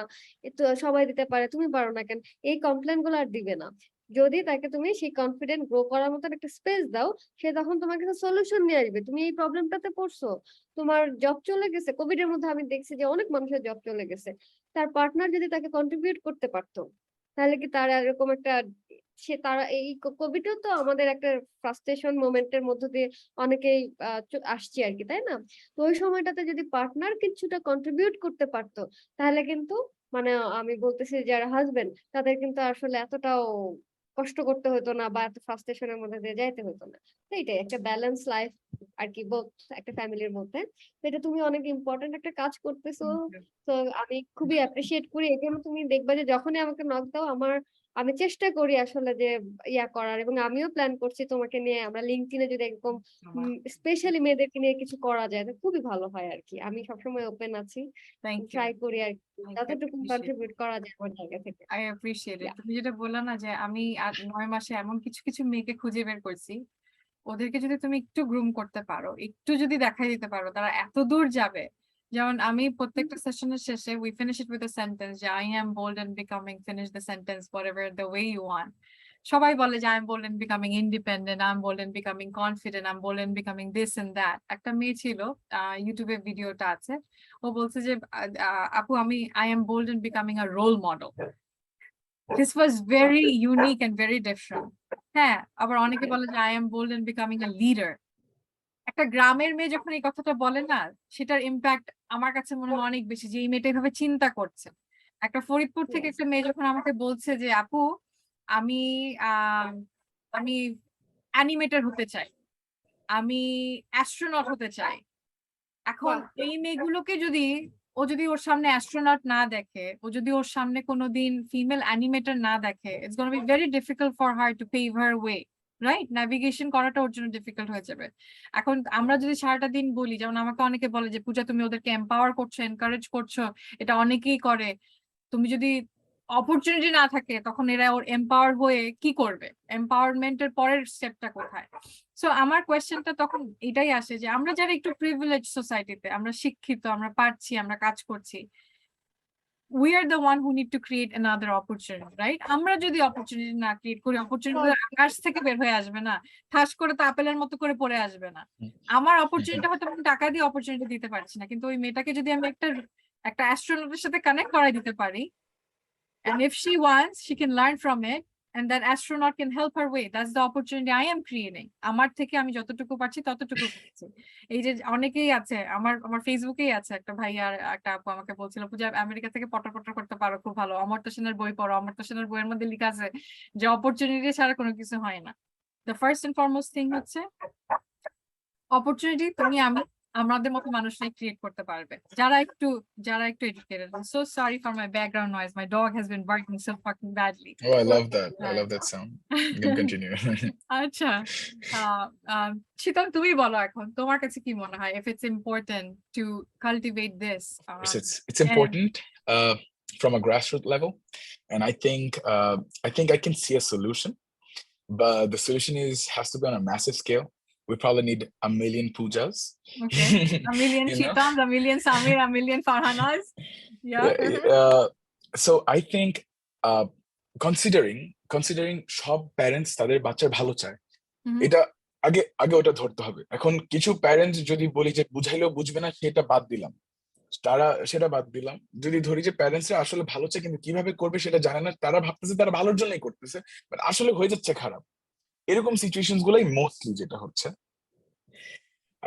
তো সবাই দিতে পারে তুমি পারো না কেন, এই কমপ্লেন গুলো আর দিবে না। যদি তাকে তুমি সেই কনফিডেন্ট গ্রো করার মতো একটা স্পেস দাও, সে তখন তোমার কাছে সলিউশন নিয়ে আসবে। তুমি এই প্রবলেমটাতে পড়ছো, তোমার জব চলে গেছে, কোভিড এর মধ্যে আমি দেখছি যে অনেক মানুষের জব চলে গেছে, তার পার্টনার যদি তাকে কন্ট্রিবিউট করতে পারতো, তাহলে কি তার এরকম একটা, তারা এই কোভিডও তো আমাদের একটা ফ্রাস্ট্রেশন মোমেন্টের মধ্য দিয়ে অনেকেই আসছি আর কি, তাই না? তো ওই সময়টাতে যদি পার্টনার কিছুটা কন্ট্রিবিউট করতে পারতো, তাহলে কিন্তু মানে আমি বলতেছি যারা হাজবেন্ড, তাদের কিন্তু আসলে এতটাও কষ্ট করতে হতো না, বা এত ফ্রাস্ট্রেশনের মধ্যে দিয়ে যাইতে হতো না। তো এইটাই একটা ব্যালেন্স লাইফ আর কি, একটা ফ্যামিলির মধ্যে। তো এটা তুমি অনেক ইম্পর্টেন্ট একটা কাজ করতেছো। তো আমি খুবই অ্যাপ্রিসিয়েট করি। এই জন্য তুমি দেখবা যে যখনই আমাকে নক দাও, আমি চেষ্টা করি আসলে যে ইয়া করার, এবং আমিও প্ল্যান করছি তোমাকে নিয়ে, আমরা লিঙ্কডইনে যদি এরকম স্পেশালি মেয়েদেরকে নিয়ে কিছু করা যায় তো খুবই ভালো হয় আর কি। আমি সবসময় ওপেন আছি, ট্রাই করি আর যতটুকু কন্ট্রিবিউট করা যায় আমার জায়গা থেকে। আই অ্যাপ্রিশিয়েট ইট। তুমি যেটা বললা না যে আমি 9 মাসে এমন কিছু কিছু মেয়েকে খুঁজে বের করছি, ওদেরকে যদি তুমি একটু গ্রুম করতে পারো, একটু যদি দেখাই দিতে পারো, তারা এত দূর যাবে। যেমন আমি প্রত্যেকটা সেশনের শেষে we finish it with a sentence যে I am bold and becoming, finish the sentence whatever the way you want. সবাই বলে যে I am bold and becoming independent, I am bold and becoming confident, I am bold and becoming this and that. একটা মেয়ে ছিল, ইউটিউবে ভিডিওটা আছে, ও বলছে যে আপু আমি I am bold and becoming a role model. This was very unique and very different. হ্যাঁ, আবার অনেকে বলে যে I am bold and becoming a leader. একটা গ্রামের মেয়ে যখন এই কথাটা বলে না, সেটার ইম্প্যাক্ট আমার কাছে মনে হয় অনেক বেশি, যে এই মেয়েটা এভাবে চিন্তা করছে। একটা ফরিদপুর থেকে একটা মেয়ে যখন আমাকে বলছে যে আপু আমি আমি অ্যানিমেটর হতে চাই, আমি অ্যাস্ট্রোনট হতে চাই। এখন এই মেয়েগুলোকে যদি ওর সামনে অ্যাস্ট্রোনট না দেখে, ও যদি ওর সামনে কোনোদিন ফিমেল অ্যানিমেটর না দেখে, it's gonna be very difficult for her to pave her way, right? Navigation করাটা ওর জন্য ডিফিকাল্ট হয়ে যাবে। এখন আমরা যদি সারাটা দিন বলি, যেমন আমাকে অনেকে বলে যে পূজা তুমি ওদেরকে এম্পাওয়ার করছো, এনকারেজ করছো, এটা অনেকেই করে, তুমি যদি অপরচুনিটি না থাকে তখন এরা ওর এম্পাওয়ার হয়ে কি করবে? এম্পাওয়ারমেন্টের পরের স্টেপটা কোথায়? সো আমার কোয়েশ্চেনটা তখন এটাই আসে যে আমরা যারা একটু প্রিভিলেজ সোসাইটিতে, আমরা শিক্ষিত, আমরা পারছি, আমরা কাজ করছি, we are the one who need to create another opportunity, right? আমরা যদি অপরচুনিটি না ক্রিয়েট করি, অপরচুনিটি আকাশ থেকে বের হয়ে আসবে না, ঠাস করে তো আপেলের মতো করে পড়ে আসবে না। আমার অপরচুনিটি হয়তো আমি টাকা দিয়ে অপরচুনিটি দিতে পারছি না, কিন্তু ওই মেয়েটাকে যদি আমি একটা অ্যাস্ট্রোনটের সাথে কানেক্ট করাই দিতে পারি, and if she wants, she can learn from it, and that astronaut can help her way. That's the opportunity I am creating. আমার থেকে আমি যতটুকু পারছি ততটুকু করছি। এই যে অনেকেই আছে, আমার ফেসবুকেই আছে একটা ভাই আর একটা আপু আমাকে বলছিল পূজা আমেরিকা থেকে পটর পটর করতে পারো, খুব ভালো, অমর্ত্য সেনের বই পড়ো, অমর্ত্য সেনের বইয়ের মধ্যে লেখা আছে যে অপরচুনিটি ছাড়া কোনো কিছু হয় না। The first and foremost thing হচ্ছে অপরচুনিটি তুমি আমাদের মতো মানুষরাই ক্রিয়েট করতে পারবে, যারা একটু educated. So sorry for my background noise. My dog has been barking so fucking badly. Oh, I love that. I love that sound. You can continue. আচ্ছা, শীতল তুমি বলো এখন তোমার কাছে কি মনে হয়, if it's important to cultivate this? Yes, it's important from a grassroots level, and I think I can see a solution, but the solution has to be on a massive scale. We probably need 1 million pujas. Okay, 1 million Shitams, 1 million Samir, 1 million Farhanas. Yeah. So I think considering সব প্যারেন্টস তাদের বাচ্চার ভালো চায়, এটা আগে ওটা ধরতে হবে। এখন কিছু প্যারেন্টস যদি বলি যে বুঝাইলেও বুঝবে না, সেটা বাদ দিলাম, যদি ধরি যে প্যারেন্টসরা আসলে ভালো চায় কিন্তু কিভাবে করবে সেটা জানে না, তারা ভাবতেছে তারা ভালোর জন্যই করতেছে, বাট আসলে হয়ে যাচ্ছে খারাপ। এরকম সিচুয়েশনস গুলাই মোস্টলি যেটা হচ্ছে।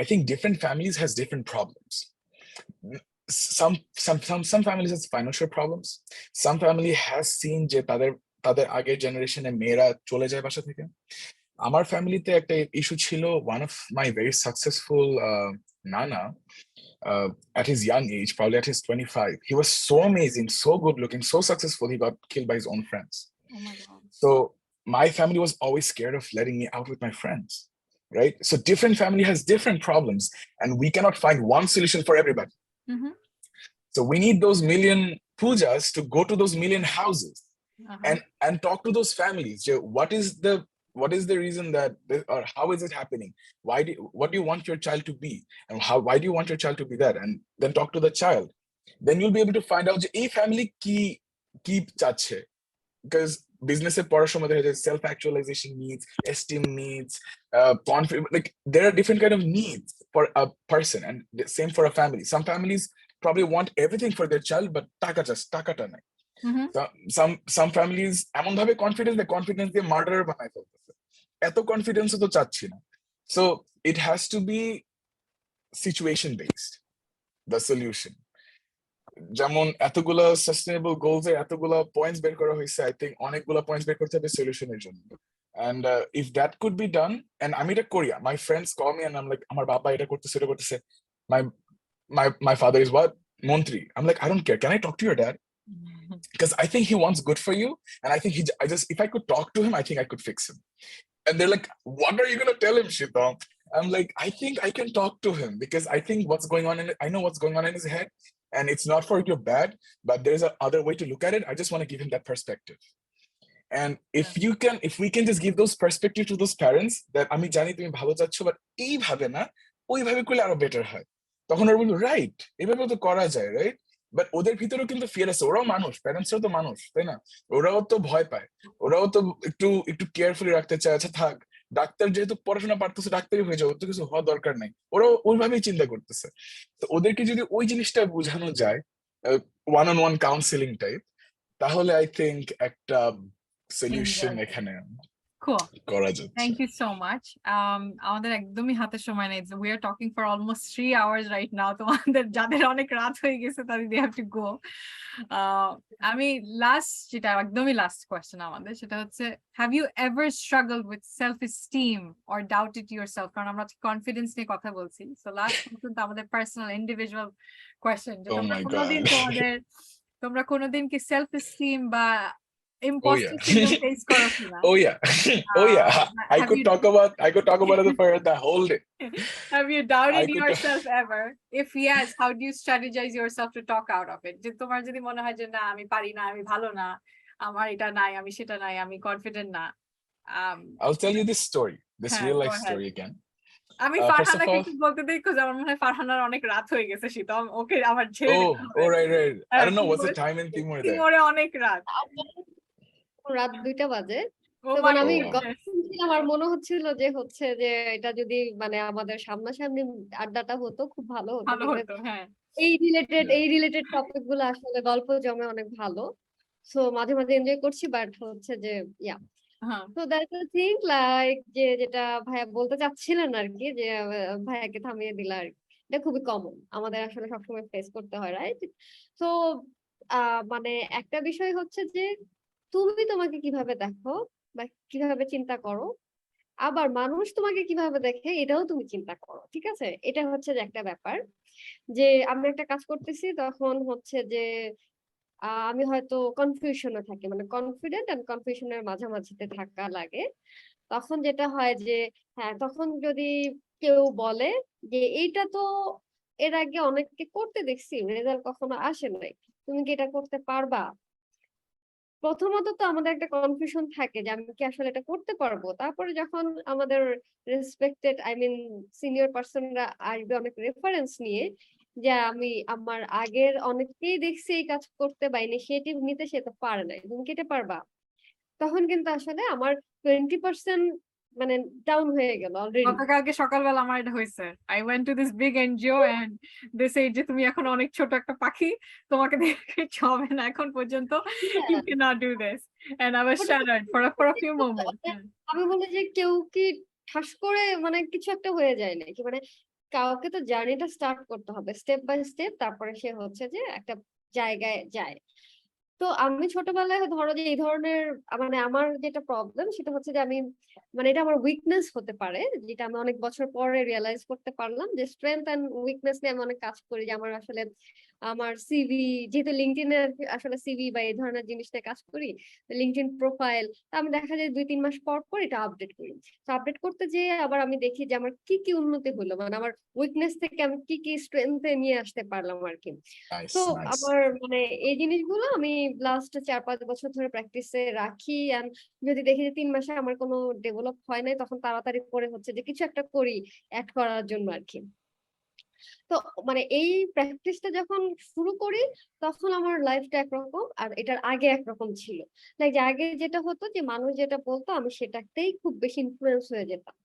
I think different families has different problems. Some families has financial problems. Some family has seen যে তাদের আগের জেনারেশনে মেয়েরা চলে যায় বাসা থেকে। আমার ফ্যামিলিতে একটা ইস্যু ছিল, one of my very successful nana, at his young age, probably at his 25, he was so amazing, so good looking, so successful, he got killed by his own friends. Oh my God. So my family was always scared of letting me out with my friends, right? So different family has different problems, and we cannot find one solution for everybody. So we need those 1 million pujas to go to those 1 million houses and talk to those families. What is the reason that, or how is it happening? What do you want your child to be, and why do you want your child to be that? And then talk to the child. Then you'll be able to find out যে এই ফ্যামিলি কি চাচ্ছে, because business এর পড়ার সময় দেখা যায় self actualization needs, esteem needs, confidence, like there are different kind of needs for a person, and same for a family. Some families probably want everything for their child, but টাকাটা নাই। Some families এমন ভাবে confidence দিয়ে মার্ডার বানায় ফেলতেছে, এত কনফিডেন্স তো চাচ্ছি না। So it has to be situation based, the solution. যেমন এতগুলা সাস্টেনেবল গোলস এর এতগুলা পয়েন্টস বের করা হয়েছে, আই থিংক অনেকগুলা পয়েন্টস বের করতে হবে সলিউশনের জন্য। And if that could be done, and আমি এটা করি, my friends call me and I'm like, আমার বাবা এটা করতেছে, my father is what, মন্ত্রী। I'm like, I don't care, can I talk to your dad? Because I think he wants good for you, and I think if I could talk to him, I think I could fix him. And they're like, what are you gonna tell him, Shitam? I'm like, I think I can talk to him, because I think I know what's going on in his head, and it's not for your bad, but there's a other way to look at it. I just want to give him that perspective. And if we can just give those perspective to those parents, that আমি জানি তুমি ভালো চাচ্ছ, বাট এইভাবে না, ওইভাবে করলে আরো বেটার হয়, তখন ওরা বলবো রাইট, এইভাবে তো করা যায়, রাইট? বাট ওদের ভিতরেও কিন্তু ফিয়ার আছে, ওরাও মানুষ, প্যারেন্টসরাও তো মানুষ, তাই না? ওরাও তো ভয় পায়, ওরাও তো একটু কেয়ারফুলি রাখতে চায়, আচ্ছা থাক, ডাক্তার যেহেতু পড়াশোনা পারতেছে ডাক্তারই হয়ে যাবে, তো কিছু হওয়া দরকার নাই, ওরাও ওইভাবেই চিন্তা করতেছে। তো ওদেরকে যদি ওই জিনিসটা বোঝানো যায়, one on one counselling type, তাহলে আই থিঙ্ক একটা সলিউশন এখানে। Cool. করা যাচ্ছে। Thank you so much. আমাদের একদমই হাতে সময় নেই। We are talking for almost 3 hours right now. তোমাদের যাদের অনেক রাত হয়ে গেছে তাদের they have to go. আমি যেটা একদমই লাস্ট কোয়েশ্চেন আমাদের সেটা হচ্ছে have you ever struggled with self esteem or doubted yourself? কারণ আমরা কনফিডেন্স নিয়ে কথা বলছি। So last কিন্তু আমাদের পার্সোনাল ইন্ডিভিজুয়াল কোয়েশ্চেন যে Oh তোমরা my কোনোদিন God. তোমরা কোনোদিন কি সেলফ এস্টিম বা Oh impostor yeah. Syndrome face করো কিনা? Oh yeah. Oh yeah. I Have could you talk about it for the whole day. have you doubted I could yourself ever? If yes, how do you strategize yourself to talk out of it? যে তোমার যদি মনে হয় যে না আমি পারি না, আমি ভালো না, আমার এটা নাই, আমি সেটা নাই, আমি কনফিডেন্ট না। I'll tell you this story, this হ্যাঁ, real go life ahead. story again. আমি First of ফারহানাকে all, একটু বলতে দেই because আমার মনে হয় ফারহানার অনেক রাত হয়ে গেছে শীতম, ওকে আমার ছেড়ে দিতে হবে। oh right. I হ্যাঁ, don't know what's the তিমুরে- time in Timor there. তিমুরে অনেক রাত। রাত 2টা বাজে। Oh তো my মানে আমি goodness. গল্প শুনছিলাম আর মনে হচ্ছিল যে হচ্ছে যে এটা যদি মানে আমাদের সামনাসামনি আড্ডাটা হতো খুব ভালো হতো। ভালো because হতো, হ্যাঁ। এই রিলেটেড টপিক গুলো আসলে গল্প জমে অনেক ভালো। সো মাঝে মাঝে এনজয় করছি বাট হচ্ছে যে হ্যাঁ, তো দ্যাটস দ্য থিং লাইক যেটা ভাইয়া বলতে চাচ্ছিলেন আর কি যে ভাইয়াকে থামিয়ে দিল আর কি। এটা খুবই কমন আমাদের আসলে সবসময় ফেস করতে হয়, রাইট? তো মানে একটা বিষয় হচ্ছে যে তুমি তোমাকে কিভাবে দেখো বা কিভাবে চিন্তা করো, আবার মানুষ তোমাকে কিভাবে দেখে এটাও তুমি চিন্তা করো, ঠিক আছে? এটা হচ্ছে যে একটা ব্যাপার যে আমি একটা কাজ করতেছি তখন হচ্ছে যে আমি হয়তো কনফিউশনে থাকি, মানে কনফিডেন্ট এন্ড কনফিউশনের মাঝামাঝিতে থাকা লাগে। তখন যেটা হয় যে হ্যাঁ, তখন যদি কেউ বলে যে এইটা তো এর আগে অনেককে করতে দেখছি, রেজাল্ট কখনো আসে নাই, তুমি কি এটা করতে পারবা? প্রথমত তো আমাদের একটা কনফিউশন থাকে যে আমি কি আসলে এটা করতে পারবো। তারপরে যখন আমাদের রেসপেক্টেড সিনিয়র পারসনরা আসবে অনেক রেফারেন্স নিয়ে যে আমি আমার আগের অনেককেই দেখছি এই কাজ করতে বা ইনিশিয়েটিভ নিতে, সে তো পারে নাই, তুমি কি এটা পারবা? তখন কিন্তু আসলে আমার 20% মানে ডাউন হয়ে গেল অলরেডি। গতকালকে সকালবেলা আমার এটা হয়েছে। I went to this big NGO and they said যে তুমি এখন অনেক ছোট একটা পাখি, তোমাকে দেখে হবে না এখন পর্যন্ত, you cannot do this, and I was shattered for a few moments. আমি বলি যে কেউ কি ঠাস করে মানে কিছু একটা হয়ে যায় নাকি, মানে কাউকে তো জার্নিটা স্টার্ট করতে হবে স্টেপ বাই স্টেপ, তারপরে সে হচ্ছে যে একটা জায়গায় যায়। তো আমি ছোটবেলায় ধরো যে এই ধরনের মানে আমার যেটা প্রবলেম সেটা হচ্ছে যে আমি মানে এটা আমার উইকনেস হতে পারে, যেটা আমি অনেক বছর পরে রিয়েলাইজ করতে পারলাম যে স্ট্রেংথ এন্ড উইকনেস নিয়ে আমি অনেক কাজ করি। যে আমার আসলে আমার সিভি, যেহেতু লিঙ্কডইনে আসলে সিভি বা এই ধরনের জিনিস নিয়ে কাজ করি, লিঙ্কডইন প্রোফাইল আমি দেখা যায় 2-3 মাস পর পর এটা আপডেট করি। তো আপডেট করতে যেয়ে আবার আমি দেখি যে আমার কি কি উন্নতি হলো, মানে আমার উইকনেস থেকে আমি কি কি স্ট্রেংথে নিয়ে আসতে পারলাম আর কি। Nice, তো nice. আমার মানে এই জিনিসগুলো আমি লাস্ট 4-5 বছর ধরে প্র্যাকটিসে রাখি। এন্ড যদি দেখি যে 3 মাসে আমার কোনো ডেভেলপ হয় নাই, তখন তাড়াতাড়ি করে হচ্ছে যে কিছু একটা করি অ্যাড করার জন্য আর কি। তো মানে এই প্র্যাকটিসটা যখন শুরু করি তখন আমার লাইফটা একরকম আর এটার আগে একরকম ছিল। লাইক যে আগে যেটা হতো যে মানুষ যেটা বলতো আমি সেটাতেই খুব বেশি ইনফ্লুয়েন্স হয়ে যেতাম।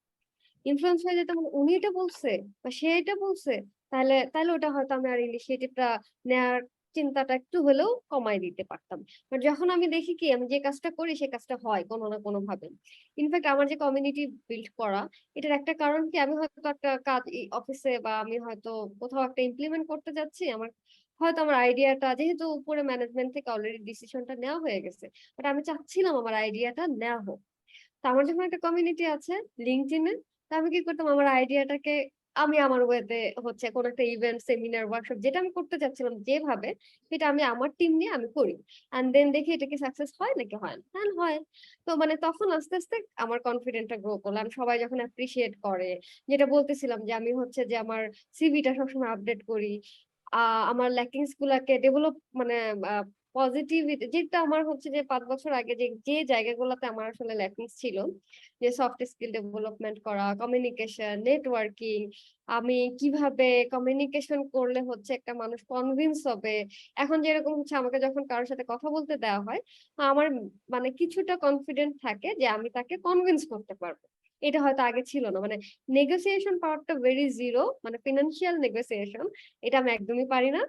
ইনফ্লুয়েন্স হয়ে যেতাম, মানে উনি এটা বলছে বা সে এটা বলছে, তাহলে তাহলে ওটা হয়তো আমি আর ইনিশিয়েটিভটা নেওয়ার চিন্তাটা একটু হলেও কমাই দিতে পারতাম। বাট যখন আমি দেখি কি আমি যে কাজটা করি সে কাজটা হয় কোনো না কোনো ভাবে। ইনফ্যাক্ট আমার যে কমিউনিটি বিল্ড করা, এটার একটা কারণ কি আমি হয়তো একটা কাজ অফিসে বা আমি হয়তো কোথাও একটা ইমপ্লিমেন্ট করতে যাচ্ছি, আমার হয়তো আমার আইডিয়াটা যেহেতু উপরে ম্যানেজমেন্ট থেকে অলরেডি ডিসিশনটা নেওয়া হয়ে গেছে, বাট আমি চাচ্ছিলাম আমার আইডিয়াটা নেওয়া হোক। তো আমার যখন একটা কমিউনিটি আছে লিঙ্কডইনে, তা আমি কি করতাম আমার আইডিয়াটাকে আমি আমার ওয়েতে হচ্ছে কোন একটা ইভেন্ট, সেমিনার, ওয়ার্কশপ যেটা আমি করতে চাচ্ছিলাম যেভাবে, সেটা আমি আমার টিম নিয়ে আমি করি। এন্ড দেন দেখি এটা কি সাকসেস হয় নাকি হয় না। হ্যাঁ হয়। তো মানে তখন আস্তে আস্তে আমার কনফিডেন্টটা গ্রো করলাম। সবাই যখন অ্যাপ্রিশিয়েট করে, যেটা বলতেছিলাম যে আমি হচ্ছে যে আমার সিভিটা সবসময় আপডেট করি, আমার ল্যাকিংস গুলাকে ডেভেলপ মানে পজিটিভিটি, যেটা আমার হচ্ছে যে 5 বছর আগে যে যে জায়গাগুলোতে আমার আসলে ল্যাকিংস ছিল, যে সফট স্কিল ডেভেলপমেন্ট করা, কমিউনিকেশন, নেটওয়ার্কিং, আমি কিভাবে কমিউনিকেশন করলে হচ্ছে একটা মানুষ কনভিন্স হবে। এখন যেরকম হচ্ছে আমাকে যখন কারোর সাথে কথা বলতে দেওয়া হয়, আমার মানে কিছুটা কনফিডেন্ট থাকে যে আমি তাকে কনভিন্স করতে পারবো। এটা হয়তো আগে ছিল না। মানে নেগোসিয়েশন পাওয়ারটা ভেরি জিরো, মানে ফিনান্সিয়াল নেগোসিয়েশন এটা আমি একদমই পারি না।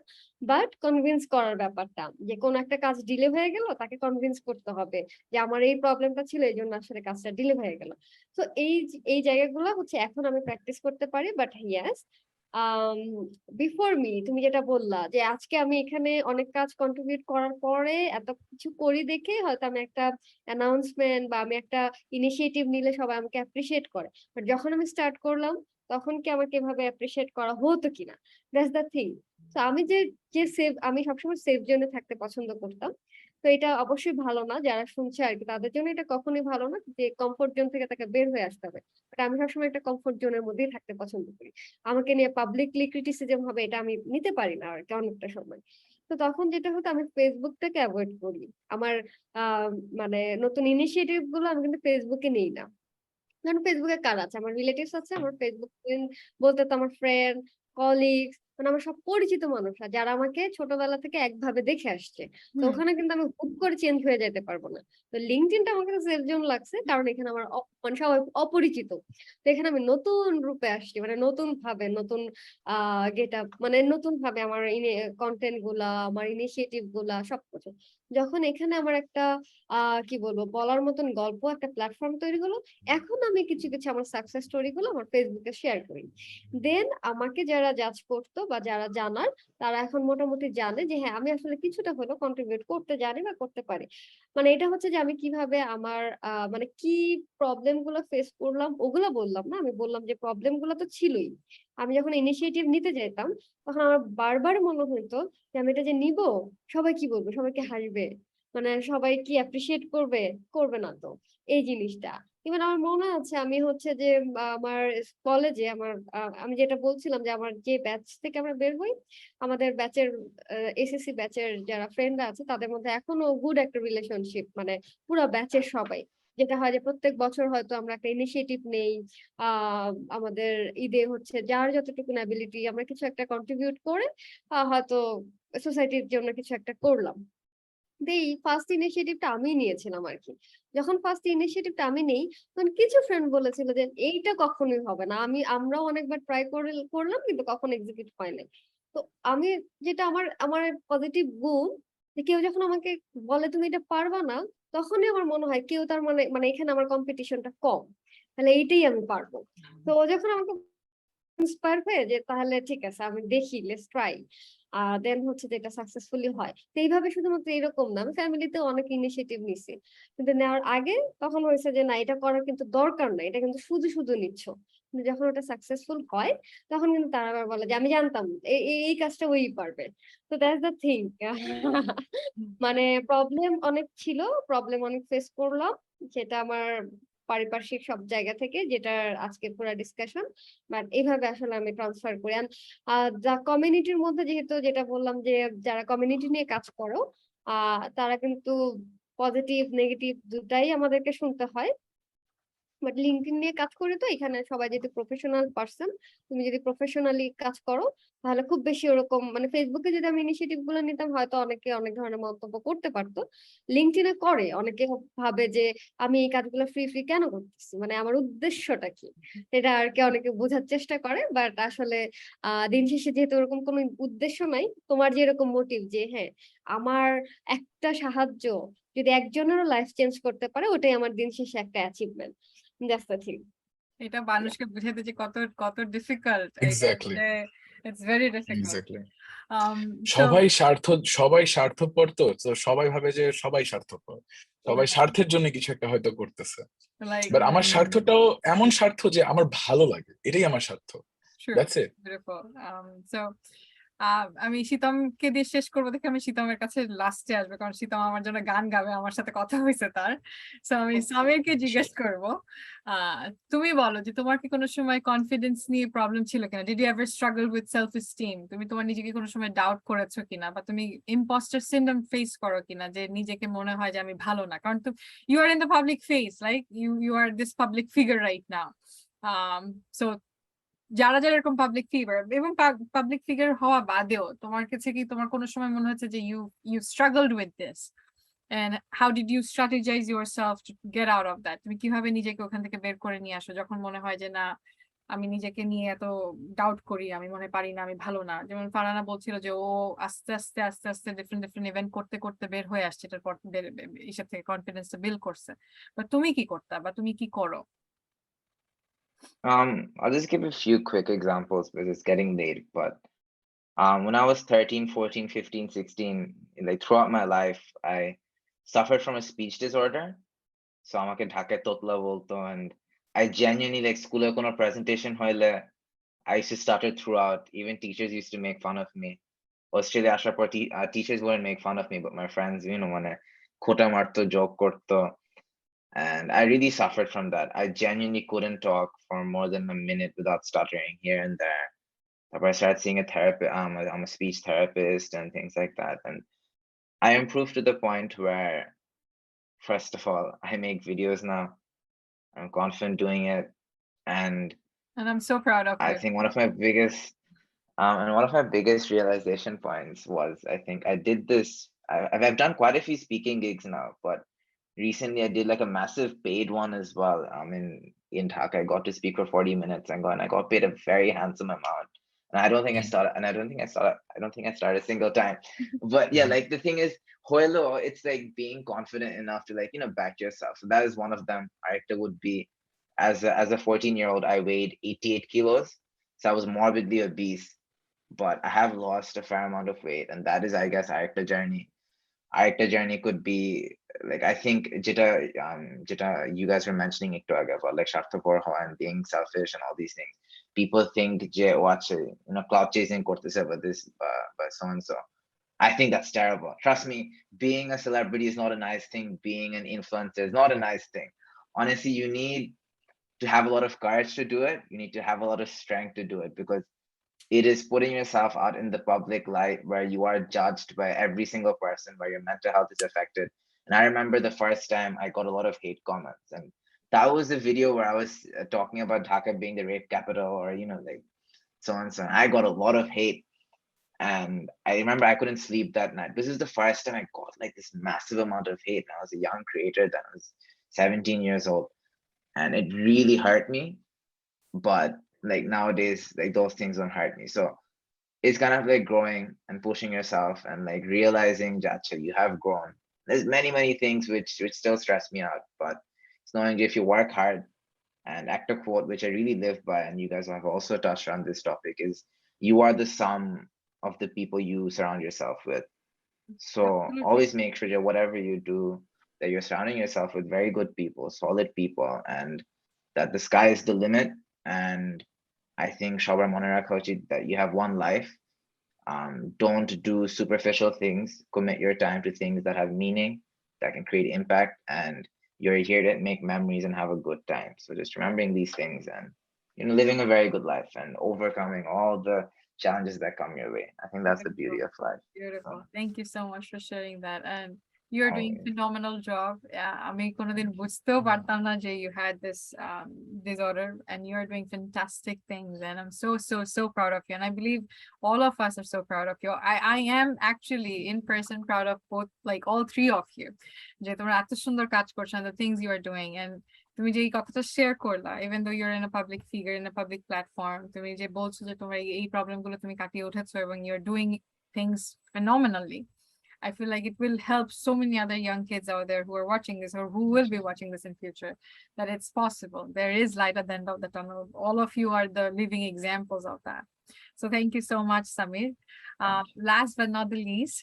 বাট কনভিন্স করার ব্যাপারটা, যে কোন একটা কাজ ডিলে হয়ে গেল, তাকে কনভিন্স করতে হবে যে আমার এই প্রবলেমটা ছিল, এই জন্য আসলে কাজটা ডিলে হয়ে গেল। তো এই জায়গাগুলো হচ্ছে এখন আমি প্র্যাকটিস করতে পারি। বাট ইয়াস, বিফোর মি তুমি যেটা বললা যে আজকে আমি এখানে অনেক কাজ কন্ট্রিবিউট করার পরে এত কিছু করি দেখে হয়তো আমি একটা অ্যানাউন্সমেন্ট বা আমি একটা ইনিশিয়েটিভ নিলে সবাই আমাকে অ্যাপ্রিসিয়েট করে, বাট যখন আমি স্টার্ট করলাম তখন কি আমাকে এভাবে অ্যাপ্রিসিয়েট করা হতো কিনা, দ্যাটস দ্য থিং। তো আমি যে সেভ, আমি সবসময় সেফ জোনে থাকতে পছন্দ করতাম। তো এটা অবশ্যই ভালো না, যারা শুনছে আর কি তাদের জন্য এটা কখনোই ভালো না যে কমফোর্ট জোন থেকে তাকে বের হয়ে আসতে হবে। বাট আমি সবসময় একটা কমফোর্ট জোনের মধ্যেই থাকতে পছন্দ করি। আমাকে নিয়ে পাবলিকলি ক্রিটিসিজম হবে এটা আমি নিতে পারি না আর কি অনেকটা সময়। তো তখন যেটা হতো, আমি ফেসবুকটাকে অ্যাভয়েড করি। আমার আহ মানে নতুন ইনিশিয়েটিভ গুলো আমি কিন্তু ফেসবুকে নেই না। কারণ ফেসবুকে কার আছে, আমার রিলেটিভস আছে, আমার ফেসবুক ফ্রেন্ড বলতে তো আমার ফ্রেন্ড, কলিগস, মানে আমার সব পরিচিত মানুষরা যারা আমাকে ছোটবেলা থেকে একভাবে দেখে আসছে। তো ওখানে কিন্তু আমি হুট করে চেঞ্জ হয়ে যেতে পারবো না। তো লিঙ্কডইনটা আমার কাছে সেফ জোন লাগছে, কারণ এখানে আমার মানে সবাই অপরিচিত। তো এখানে আমি নতুন রূপে আসছি, মানে নতুন ভাবে, নতুন গেট আপ, মানে নতুন ভাবে আমার কন্টেন্ট গুলা, আমার ইনিশিয়েটিভ গুলা সবকিছু। যখন এখানে আমার একটা কি বলবো, বলার মতন গল্প, একটা প্ল্যাটফর্ম তৈরি হলো, এখন আমি কিছু কিছু আমার সাকসেস স্টোরি গুলো আমার ফেসবুকে শেয়ার করি। দেন আমাকে যারা জাজ করতো বা যারা জানার, তারা এখন মোটামুটি জানে যে হ্যাঁ আমি আসলে কিছুটা হলেও কন্ট্রিবিউট করতে জানি বা করতে পারি। মানে এটা হচ্ছে যে আমি কিভাবে আমার মানে কি প্রবলেম গুলো ফেস করলাম ওগুলা বললাম না, আমি বললাম যে প্রবলেম গুলো তো ছিলই। আমি যখন ইনিশিয়েটিভ নিতে যেতাম তখন আমার বারবার মনে হইতো যে আমি এটা যে নিব, সবাই কি বলবে, সবাই কি হাসবে, মানে সবাই কি অ্যাপ্রিসিয়েট করবে, করবে না তো, এই জিনিসটা। ইভেন আমার মনে আছে আমি হচ্ছে যে আমার কলেজে আমার আমি যেটা বলছিলাম যে আমার যে ব্যাচ থেকে আমরা বের হই, আমাদের ব্যাচের এসএসসি ব্যাচের যারা ফ্রেন্ডরা আছে তাদের মধ্যে এখনো গুড একটা রিলেশনশিপ, মানে পুরো ব্যাচের সবাই। যেটা হয় যে প্রত্যেক বছর হয়তো আমরা একটা ইনিশিয়েটিভ নেই, আমাদের ঈদে হচ্ছে যার যতটুকু অ্যাবিলিটি আমরা কিছু একটা কন্ট্রিবিউট করে হয়তো সোসাইটির জন্য কিছু একটা করলাম। এই ফার্স্ট ইনিশিয়েটিভটা আমি নিয়েছিলাম আর কি। যখন ফার্স্ট ইনিশিয়েটিভটা আমি নেই, তখন কিছু ফ্রেন্ড বলেছিল যে এইটা কখনোই হবে না, আমরাও অনেকবার ট্রাই করলাম কিন্তু কখনো এক্সিকিউট হয় নাই। তো আমি যেটা আমার আমার পজিটিভ গুণ, যে কেউ যখন আমাকে বলে তুমি এটা পারবা না, তখনই আমার মনে হয় কেউ তার মানে মানে এখানে আমার কম্পিটিশনটা কম, তাহলে এইটাই আমি পারবো। তো ও যখন আমাকে ইন্সপায়ার হয়ে যে তাহলে ঠিক আছে আমি দেখি, লেটস ট্রাই, দেন হচ্ছে যে এটা সাকসেসফুলি হয়। তো এইভাবে শুধুমাত্র এরকম না, আমি ফ্যামিলিতে অনেক ইনিশিয়েটিভ নিছি, কিন্তু নেওয়ার আগে তখন হয়েছে যে না এটা করার কিন্তু দরকার না, এটা কিন্তু শুধু শুধু নিচ্ছ। কিন্তু যখন ওটা সাকসেসফুল হয় তখন কিন্তু তারা আবার বলে যে আমি জানতাম এই কাজটা ওই পারবে। তো দ্যাটস দ্য থিং। মানে প্রবলেম অনেক ছিল, প্রবলেম অনেক ফেস করলাম, সেটা আমার পারিপার্শ্বিক সব জায়গা থেকে, যেটা আজকে পুরো ডিসকাশন। বাট এইভাবে আসলে আমি ট্রান্সফার করি। যা কমিউনিটির মধ্যে, যেহেতু যেটা বললাম যে যারা কমিউনিটি নিয়ে কাজ করো, তারা কিন্তু পজিটিভ নেগেটিভ দুটাই আমাদেরকে শুনতে হয়। বাট লিঙ্কডইন নিয়ে কাজ করে তো এখানে সবাই যদি প্রফেশনাল পার্সন, তুমি যদি প্রফেশনালি কাজ করো, তাহলে খুব বেশি ওরকম, মানে ফেসবুকে যদি আমি ইনিশিয়েটিভ গুলো নিতাম হয়তো অনেকে অনেক ধরনের মন্তব্য করতে পারতো। লিঙ্কডইনে করে অনেকে ভাবে যে আমি এই কাজগুলো ফ্রি ফ্রি কেন করতেছি, মানে আমার উদ্দেশ্যটা কি, এটা আর কি অনেকে বোঝার চেষ্টা করে। বাট আসলে দিন শেষে যেহেতু ওরকম কোনো উদ্দেশ্য নাই, তোমার যেরকম মোটিভ যে হ্যাঁ আমার একটা সাহায্য যদি একজনেরও লাইফ চেঞ্জ করতে পারে, ওটাই আমার দিন শেষে একটা অ্যাচিভমেন্ট। That's the thing. এটা মানুষকে বুঝাতে যে কত কত ডিফিকাল্ট, এটা Exactly. It's very difficult. Exactly. So সবাই স্বার্থপর, তো সবাই ভাবে যে সবাই স্বার্থপর, সবাই স্বার্থের জন্য কিছু একটা হয়তো করতেছে। like বাট আমার স্বার্থটাও এমন স্বার্থ যে আমার ভালো লাগে, এটাই আমার স্বার্থ। True. That's it. Beautiful. So আমি শীতমকে দিয়ে শেষ করবো দেখে আমি শীতমের কাছে লাস্টে আসবে, কারণ শীতম আমার জন্য গান গাবে, আমার সাথে কথা হয়েছে তার। সো আমি সামিরকে জিজ্ঞেস করবো, তুমি বলো যে তোমার কি কোনো সময় কনফিডেন্স নিয়ে প্রবলেম ছিল কিনা? Did you ever struggle with self esteem? তুমি তোমার নিজেকে কোনো সময় ডাউট করেছো কিনা, বা তুমি ইম্পোস্টার সিনড্রোম ফেস করো কিনা, যে নিজেকে মনে হয় যে আমি ভালো না? কারণ you are in the public face, like you are this public figure right now. So যারা যারা এরকম পাবলিক ফিগার এবং পাবলিক ফিগার হওয়া বাদেও তোমার কাছে কি তোমার কোনো সময় মনে হচ্ছে যে you struggled with this? and how did you strategize yourself to get out of that? তুমি কিভাবে নিজেকে ওখান থেকে বের করে নিয়ে আসো যখন মনে হয় যে না আমি নিজেকে নিয়ে এত ডাউট করি, আমি মনে পারি না, আমি ভালো না। যেমন ফারহানা বলছিল যে ও আস্তে আস্তে ডিফারেন্ট ইভেন্ট করতে করতে বের হয়ে আসছে, এটার পর এইসব থেকে কনফিডেন্সটা বিল্ড করছে। বা তুমি কি করতে বা তুমি কি করো? I'll just give a few quick examples because it's getting late, but when I was 13, 14, 15, 16, like throughout my life, I suffered from a speech disorder. So আমাকে ঢাকায় তোতলা বলতো, and I genuinely like school এ কোনো presentation হইলে I used to stutter throughout. Even teachers used to make fun of me. Australia আসার পর teachers wouldn't make fun of me, but my friends, মানে খোটা মারতো, joke করতো. And I really suffered from that. I genuinely couldn't talk for more than a minute without stuttering here and there. I started seeing a therapist. I'm a speech therapist and things like that. And I improved to the point where, first of all, I make videos now. I'm confident doing it. And I'm so proud of I you. think one of my biggest realization points was, I think I did this. I've done quite a few speaking gigs now, but recently I did like a massive paid one as well. In Dhaka, I got to speak for 40 minutes and I got paid a very handsome amount. And I don't think I started a single time. But yeah, like the thing is, Hoilo, it's like being confident enough to like, back yourself. So that is one of them. It would be as a 14-year-old, I weighed 88 kilos. So I was morbidly obese, but I have lost a fair amount of weight. And that is, I guess, Arcta journey could be like, I think Jita, you guys were mentioning it about like স্বার্থপর হওয়া and being selfish and all these things. People think যে watch cloud chasing করতেছে by this by so and so. I think that's terrible. Trust me, being a celebrity is not a nice thing. Being an influencer is not a nice thing. Honestly, you need to have a lot of courage to do it. You need to have a lot of strength to do it, because it is putting yourself out in the public light where you are judged by every single person, where your mental health is affected. And I remember the first time I got a lot of hate comments, and that was a video where I was talking about Dhaka being the rape capital, or like so and so. I got a lot of hate, and I remember I couldn't sleep that night. This is the first time I got like this massive amount of hate. I was a young creator then. I was 17 years old, and it really hurt me. But like nowadays, like those things don't hurt me. So it's kind of like growing and pushing yourself and like realizing that you have grown. There's many things which still stress me out, but it's knowing if you work hard. And act a quote which I really live by, and you guys have also touched on this topic, is you are the sum of the people you surround yourself with. So Absolutely. always make sure that whatever you do, that you're surrounding yourself with very good people, solid people, and that the sky is the limit. And I think সবার মনে রাখা উচিত that you have one life. Don't do superficial things. Commit your time to things that have meaning, that can create impact, and you're here to make memories and have a good time. So just remembering these things and living a very good life and overcoming all the challenges that come your way. I think that's the beauty of life. Beautiful. Thank you so much for sharing that. And you're doing phenomenal job. আমি কোনোদিন বুঝতেও পারতাম না যে you had this disorder, and you're doing fantastic things, and I'm so proud of you, and I believe all of us are so proud of you. I am actually in person proud of both, like all three of you, যে তোমরা এত সুন্দর কাজ করছো and the things you are doing. And তুমি যে এই কথাটা শেয়ার করলা, even though you're in a public figure, in a public platform, তুমি যে বলছো যে তোমার এই প্রবলেম গুলো তুমি কাটিয়ে উঠেছো এবং you're doing things phenomenally. I feel like it will help so many other young kids out there who are watching this or who will be watching this in future, that it's possible. There is light at the end of the tunnel. All of you are the living examples of that. So thank you so much, Samir. Last but not the least,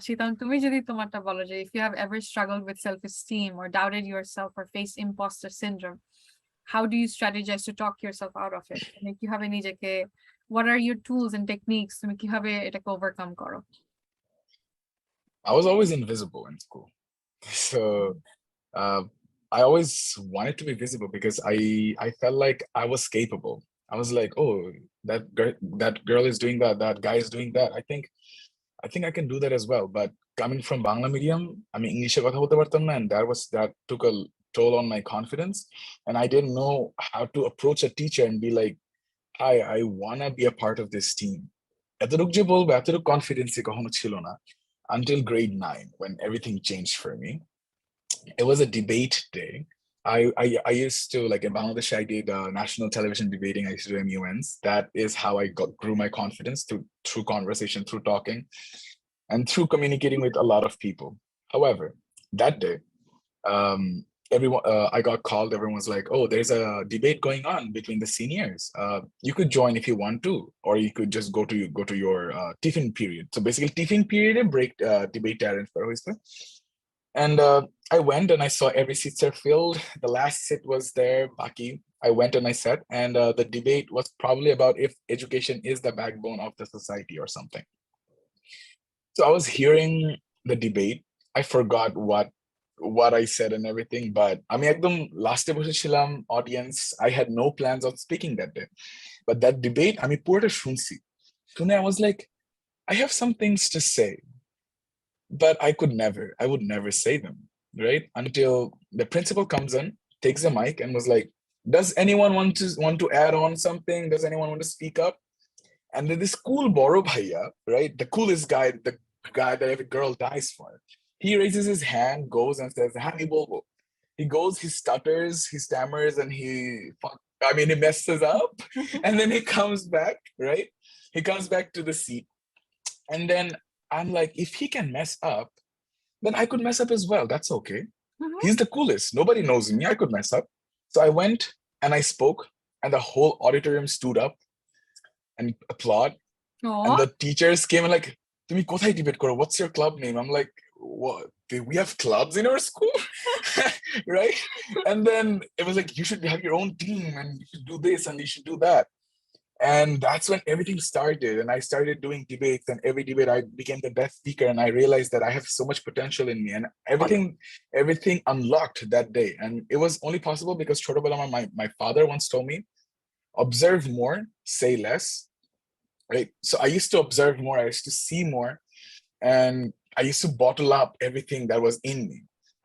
Shitan, তুমি যদি তোমারটা বলো যে if you have ever struggled with self-esteem or doubted yourself or faced imposter syndrome, how do you strategize to talk yourself out of it? Like you have নিজেকে, what are your tools and techniques তুমি কিভাবে এটাকে overcome করো? I was always invisible in school. So I always wanted to be visible because I felt like I was capable. I was like, oh, that girl is doing that, that guy is doing that. I think I can do that as well. But coming from Bangla medium, I mean, English কথা বলতে পারতাম না, and that took a toll on my confidence. And I didn't know how to approach a teacher and be like, hi, I wanna be a part of this team. এতটুক যে বলবো, এতটুক confidence কখনো ছিল না। until grade 9 when everything changed for me. It was a debate day. I used to, like in Bangladesh, I did national television debating. I used to do MUNs. That is how I grew my confidence through conversation, through talking, and through communicating with a lot of people. However, that day, everyone, I got called. Everyone was like, "Oh, there's a debate going on between the seniors. You could join if you want to, or you could just go to your tiffin period." So basically, tiffin period break debate arranged for hoist. And I went and I saw every seats are filled. The last seat was there, Baki. I went and I sat, and the debate was probably about if education is the backbone of the society or something. So I was hearing the debate. I forgot what I said and everything, but আমি একদম লাস্টে বসেছিলাম audience. I had no plans of speaking that day, but that debate আমি পুরোটা শুনছি। শুনে I was like, I have some things to say, but I would never say them, right? Until the principal comes in, takes the mic and was like, does anyone want to add on something? Does anyone want to speak up? And then this cool boro bhaiya, right? The coolest guy, the guy that every girl dies for. He raises his hand, goes and says, Hani Bobo. He goes, he stutters, he stammers, and he messes up. And then he comes back, right? He comes back to the seat. And then I'm like, if he can mess up, then I could mess up as well. That's okay. He's the coolest. Nobody knows me. I could mess up. So I went and I spoke, and the whole auditorium stood up and applaud. And the teachers came and like, Tumi kothay debate koro? What's your club name? I'm like, what? Do we have clubs in our school? Right? And then it was like, you should have your own team and you should do this and you should do that. And that's when everything started. And I started doing debates, and every debate I became the best speaker. And I realized that I have so much potential in me, and everything unlocked that day. And it was only possible because my father once told me, observe more, say less. Right? So I used to observe more, I used to see more, and I used to bottle up everything that was in me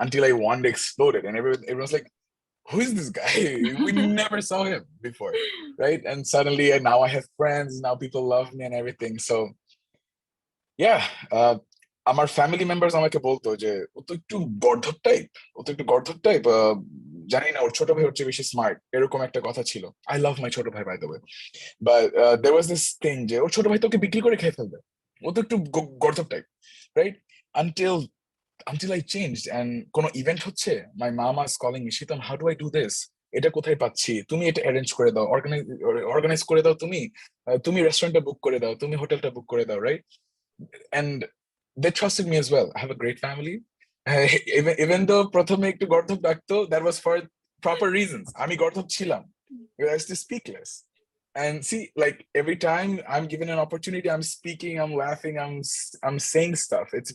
until I one day exploded. And everyone's like, who is this guy? We never saw him before, right? And suddenly, and now I have friends, now people love me and everything. So yeah, আমার ফ্যামিলি মেম্বার্স আমাকে বলতো যে ও তো একটু গর্ধব টাইপ, জানি না, ওর ছোট ভাই হচ্ছে বেশি স্মার্ট, এরকম একটা কথা ছিল। আই লাভ মাই ছোট ভাই, by the way, but there was this thing যে ওর ছোট ভাই তোকে বিক্রি করে খেয়ে ফেলবে, ও তো একটু গর্ধব type, right? Until I changed, and কোনো ইভেন্ট হচ্ছে, my mama is calling me, Shitam, how do I do this? এটা কোথায় পাচ্ছি? তুমি এটা অ্যারেঞ্জ করে দাও, অর্গানাইজ করে দাও, তুমি রেস্টুরেন্টটা বুক করে দাও, তুমি হোটেলটা বুক করে দাও, right? And they trusted me as well. I have a great family. Even though প্রথমে একটু গর্ধব ডাকতো, that was for proper reasons. আমি গর্ধব ছিলাম, I used to speak less. And see, like every time I'm given an opportunity, I'm speaking, I'm laughing, I'm saying stuff. It's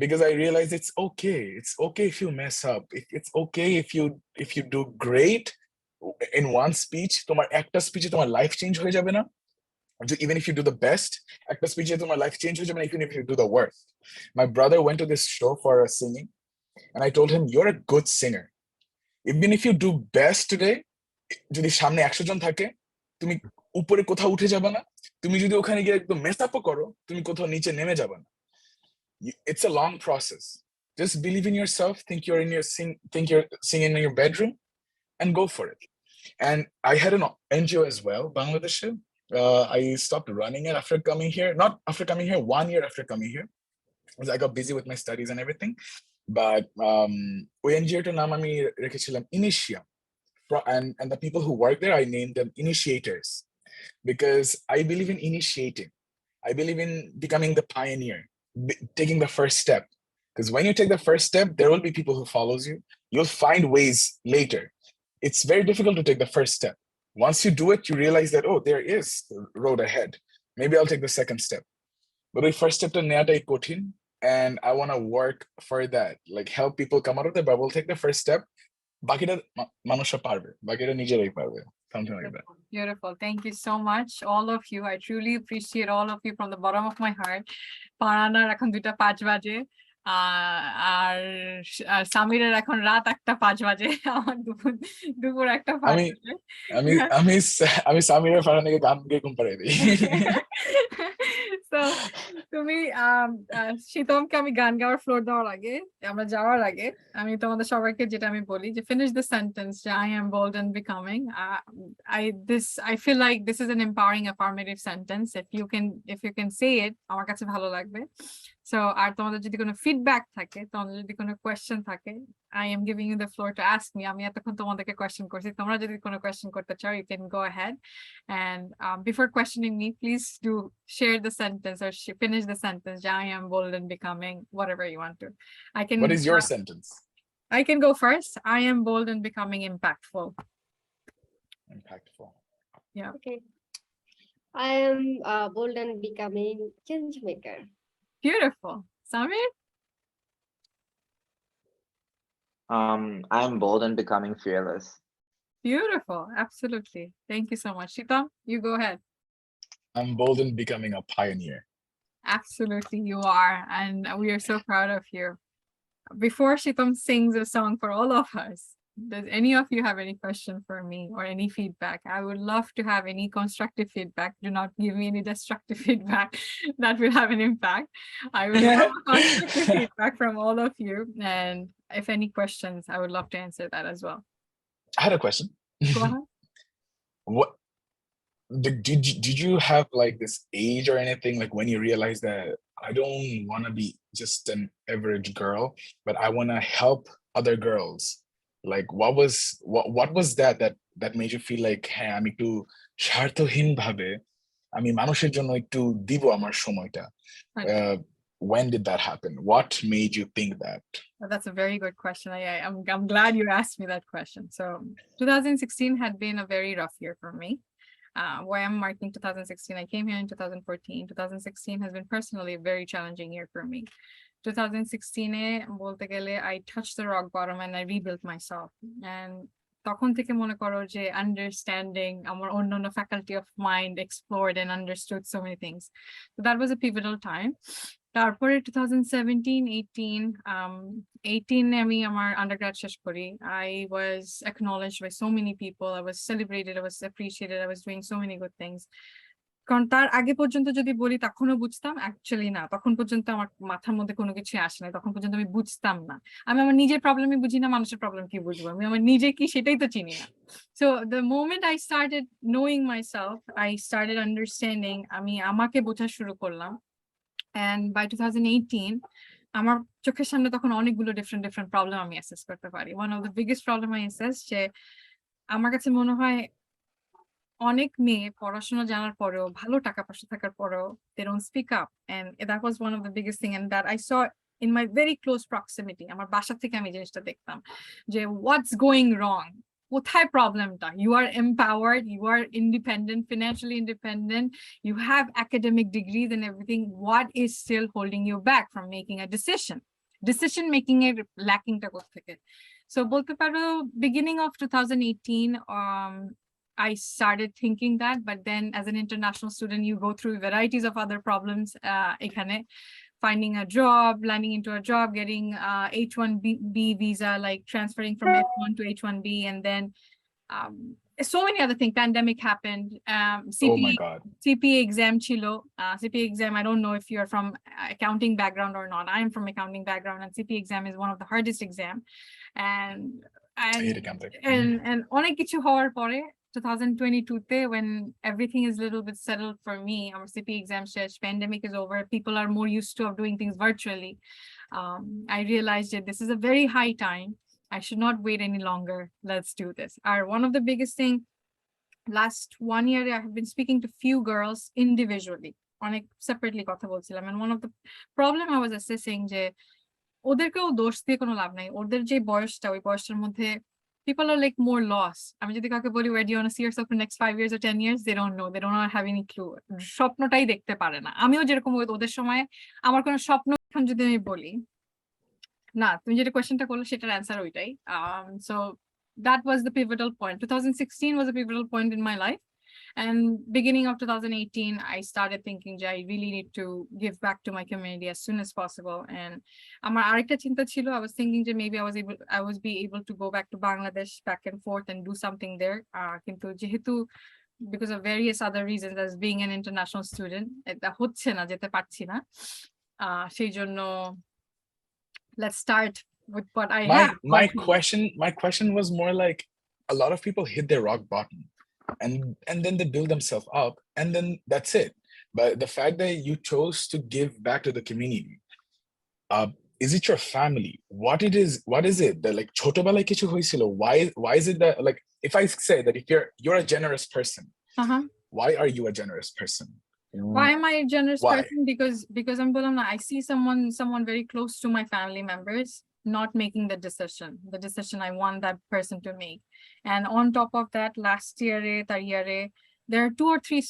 because I realize it's okay. It's okay if you mess up. It's okay if you do great in one speech. তোমার একটা স্পিচে তোমার লাইফ চেঞ্জ হয়ে যাবে না? Even if you do the best, একটা স্পিচে তোমার লাইফ চেঞ্জ হয়ে যাবে না, even if you do the worst. My brother went to this show for singing, and I told him, you're a good singer. Even if you do best today, যদি সামনে 100 জন থাকে, তুমি উপরে কোথাও উঠে যাবে না। তুমি যদি ওখানে গিয়ে একদম মেস আপও করো, তুমি কোথাও নিচে নেমে যাবে না। It's a long process. Just believe in yourself, think you're singing in your bedroom, and go for it. And I had an NGO as well, Bangladesh. I stopped running it after coming here. Not after coming here, 1 year after coming here, because I got busy with my studies and everything. But ওই NGO-টার নাম আমি রেখেছিলাম Initium. And the people who work there, I named them initiators, because I believe in initiating. I believe in becoming the pioneer, taking the first step. Because when you take the first step, there will be people who follows you. You'll find ways later. It's very difficult to take the first step. Once you do it, you realize that, oh, there is a road ahead. Maybe I'll take the second step. But the first step to neyatai kothin, and I want to work for that, like help people come out of there. But we'll take the first step. Bakita manusha parbe, bakita nijerai parbe, something like that. Beautiful. Thank you so much, all of you. I truly appreciate all of you from the bottom of my heart. Farhana, এখন 2:05 বাজে। আর আর সামিরের এখন রাত 1:05 বাজে, আমার দুপুর 1:05 আমি বাজে। আমি আমি আমি সামিরা ফারহানাকে গান গেয়ে ঘুম পাড়িয়ে দিই। So, তুমি শীতমকে আমি গান গাওয়ার ফ্লোর দেওয়ার আগে, আমরা যাওয়ার আগে আমি তোমাদের সবাইকে যেটা আমি বলি যে finish the sentence যে I am bold and becoming. I feel like this is an empowering affirmative sentence. If you can say it, আমার কাছে ভালো লাগবে। So আর তোমাদের যদি কোনো ফিডব্যাক থাকে, তোমাদের যদি কোনো কোয়েশ্চেন থাকে, I am giving you the floor to ask me. আমি এতক্ষণ তোমাদেরকে কোয়েশ্চেন করছি, তোমরা যদি কোনো কোয়েশ্চেন করতে চাও, you can go ahead. And before questioning me, please do share the sentence or finish the sentence. I am bold and becoming, whatever you want to. What is your sentence? I can go first. I am bold and becoming impactful. Impactful. Okay. I am bold and becoming change maker. Beautiful. Samir? I am bold and becoming fearless. Beautiful. Absolutely. Thank you so much. Shitam, you go ahead. I'm bold and becoming a pioneer. Absolutely, you are. And we are so proud of you. Before Shitam sings a song for all of us, does any of you have any question for me or any feedback? I would love to have any constructive feedback. Do not give me any destructive feedback. That will have an impact. I will love constructive feedback from all of you. And if any questions, I would love to answer that as well. I had a question. Go ahead. What did you have like this age or anything, like when you realized that I don't want to be just an average girl, but I want to help other girls? Like what was that made you feel like, hey, আমি একটু স্বার্থহীন ভাবে আমি মানুষের জন্য একটু দিব আমার সময়টা? When did that happen? What made you think that? Well, that's a very good question. I'm glad you asked me that question. So 2016 had been a very rough year for me. Why I'm marking 2016, I came here in 2014. 2016 has been personally a very challenging year for me. 2016 বলতে গেলে I touched the rock bottom and I rebuilt myself. And তখন থেকে মনে করো যে understanding আমার অন্যান্য faculty of mind explored and understood so many things. So that was a pivotal time. তারপরে 2017, 18 আমি আমার undergrad শেষ করি. I was acknowledged by so many people. I was celebrated, I was appreciated, I was doing so many good things. কারণ তার আগে পর্যন্ত যদি বলি তখনও বুঝতাম, অ্যাকচুয়ালি না, তখন পর্যন্ত আমার মাথার মধ্যে কোনো কিছু আসে না, তখন পর্যন্ত আমি বুঝতাম না। আমি আমার নিজের প্রবলেমই বুঝি না, মানুষের প্রবলেম কি বুঝবো, আমি আমার নিজে কি সেটাই তো চিনি না। So the moment I started knowing myself, I started understanding, আমি আমাকে বোঝা শুরু করলাম। And by 2018 আমার চোখের সামনে তখন অনেকগুলো ডিফারেন্ট প্রবলেম আমি অ্যাসেস করতে পারি। One of the biggest problem I assess যে আমার কাছে মনে হয় অনেক মেয়ে পড়াশোনা জানার পরেও, ভালো টাকা পয়সা থাকার পরেও they don't speak up, and that was one of the biggest thing, and that I saw in my very close proximity. আমার বাসা থেকে আমি জিনিসটা দেখতাম যে what's going wrong, কোথায় প্রবলেমটা? You are empowered, you are independent, financially independent, you have academic degrees and everything. What is still holding you back from making a decision making এর ল্যাকিংটা কোত্থেকে? So বলতে পারো beginning of 2018 I started thinking that, but then as an international student, you go through varieties of other problems, finding a job, landing into a job, getting H-1B visa, like transferring from F-1 to H-1B, and then so many other things. Pandemic happened. Oh my God. CPA exam chilo. CPA exam, I don't know if you're from accounting background or not. I am from accounting background, and CPA exam is one of the hardest exam. And I hate accounting. And অনেক কিছু হওয়ার পরে 2022 when everything is a little bit settled for me, our CP exam শেষ, pandemic is over, people are more used to doing things virtually. I realized that this is a very high time. I should not wait any longer. Let's do this. One of the biggest thing, last 1 year, I have been speaking to few girls individually, অনেক separately কথা বলছিলাম, and one of the problem I was assessing যে ওদেরকেও দোষ দিয়ে কোনো লাভ নাই, ওদের যে বয়সটা, ওই বয়সের মধ্যে people are like more lost. আমি যদি কাউকে বলি where do you want to see yourself in the next 5 years or 10 years, they don't know, they don't have any clue. স্বপ্নটাই দেখতে পারে না। আমিও যেরকম ওদের সময় আমার কোনো স্বপ্ন এখন যদি আমি বলি না, তুমি যেটা কোয়েশ্চেনটা করলে সেটার অ্যান্সার ওইটাই। So that was the pivotal point. 2016 was a pivotal point in my life, And beginning of 2018, I started thinking that I really need to give back to my community as soon as possible. And আমার আরেকটা চিন্তা ছিল, I was thinking that maybe I was be able to go back to Bangladesh back and forth and do something there. কিন্তু যেহেতু because of various other reasons, as being an international student, এটা হচ্ছে না, যেতে পারছি না। সেই জন্য let's start with what I have. My question was more like, a lot of people hit their rock bottom and then they build themselves up and then that's it. But the fact that you chose to give back to the community, is it your family? What is it that like chotobalai kichu hoychilo? Why is it that, like, if I say that if you're a generous person, why are you a generous person? Why am I a generous Why? person? Because I'm bolam na, I see someone very close to my family members not making the decision I want that person to make. And on top of that, last year there are 2 or 3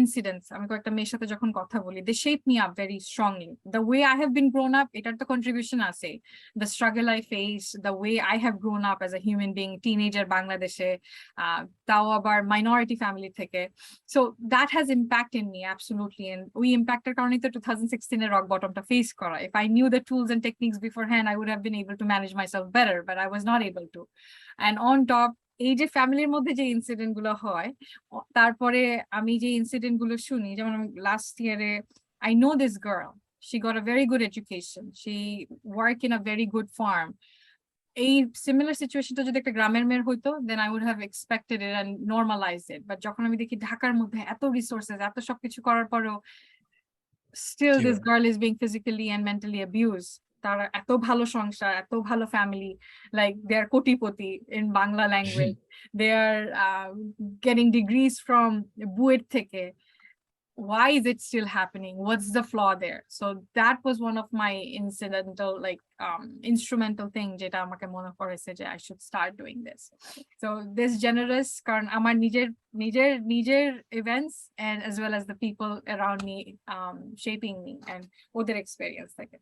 incidents, আমি কয়েকটা মেয়ের সাথে যখন কথা বলি, they shape me up very strongly. The way I have been grown up, এটার তো contribution আছে. The struggle I face, the way I have grown up as a human being, teenager বাংলাদেশে, তাও আবার minority family থেকে. So that has impact in me, absolutely. And we impacted কারণেই তো 2016 এর rock bottomটা face করা. If I knew the tools and techniques beforehand, I would have been able to manage myself better, but I was not able to. And on top, এই যে ফ্যামিলির মধ্যে যে ইনসিডেন্ট গুলো হয়, তারপরে আমি যে ইনসিডেন্ট গুলো শুনি, যেমন লাস্ট ইয়ারে I know this girl, she got a very good education, she worked in a very good farm. এই সিমিলার সিচুয়েশনটা যদি একটা গ্রামের মেয়ের হইতো, then I would have expected it and normalized it. But যখন আমি দেখি ঢাকার মধ্যে এত রিসোর্সেস, এত সবকিছু করার পরেও still this girl is being physically and mentally abused. তারা এত ভালো সংসার, এত ভালো family, like they are kotipoti in Bangla language. They are getting degrees from BUET থেকে. Why is it still happening? What's the flaw there? So that was one of my instrumental thing যেটা আমাকে মনে করেছে যে I should start doing this. So this generous, কারণ আমার নিজের events and as well as the people around me shaping me and ওদের experience থেকে।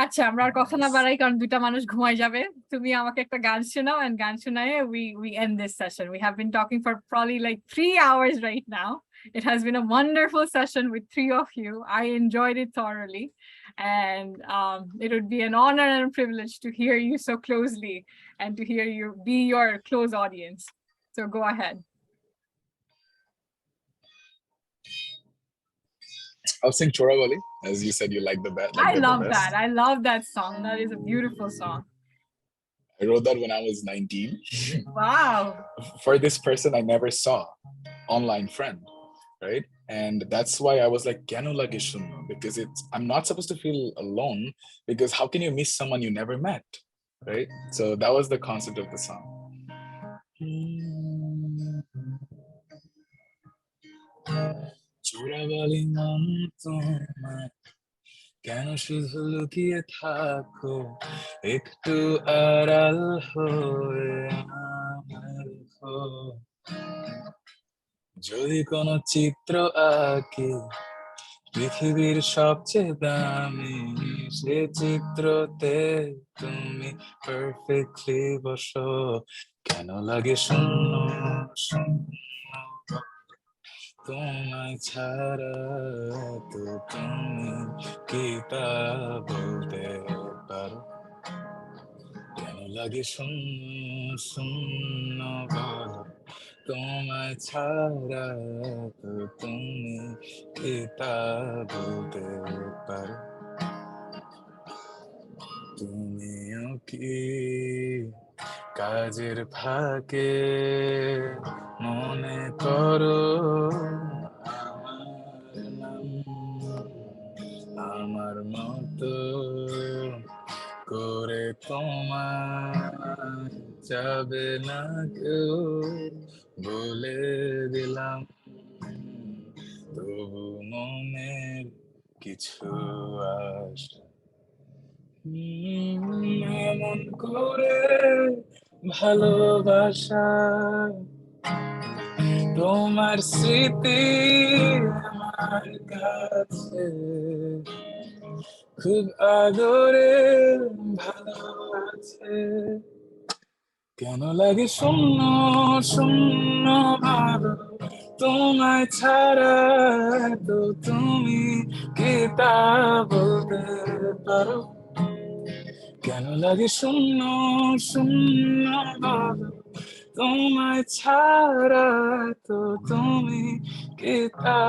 আচ্ছা, আমরা আর কথা না বাড়াই, কারণ 2টা মানুষ ঘুমাই যাবে। তুমি আমাকে একটা গান শোনাও, and গান শোনায়ে we end this session. We have been talking for probably like 3 hours right now. It has been a wonderful session with 3 of you. I enjoyed it thoroughly, and it would be an honor and a privilege to hear you so closely and to hear you be your close audience. So go ahead. I'll sing Chorawali, as you said you like the best. I love that. I love that song. That is a beautiful song. I wrote that when I was 19. Wow. For this person I never saw, online friend, right? And that's why I was like, Keno lage shunno, because I'm not supposed to feel alone, because how can you miss someone you never met, right? So that was the concept of the song. চোরাবালি মন তোমার কেন শুধু লুকিয়ে থাকো, একটু আড়াল হয়ে আমার দেখো। যদি কোনো চিত্র আঁকি পৃথিবীর সবচেয়ে দামি, সে চিত্রতে তুমি পারফেক্টলি বসো। কেন লাগে শূন্য শূন্য তোমায় ছাড়া, তো তুমি কি তা বলতে পারো? কেন লাগে শূন্য শূন্য বলো, তোমায় ছাড়া তো তুমি কি তা বলতে পারো? তুমিও কি কাজের ফাঁকে মনে করো আমার নাম? আমার মতো করে তোমায় যাবে না কেউ, বলে দিলাম। তবু মনের কিছু আশা এমন করে ভালোবাসা, তোমার স্মৃতি আমার কাছে খুব আদরে ভালো আছে। কেন লাগে শূন্য শূন্য ভালো তোমায় ছাড়া তো তুমি কি তা বলতে পারো কেন লাগে শূন্য শূন্য ভালো তোমায় ছাড়া তো তুমি কি তা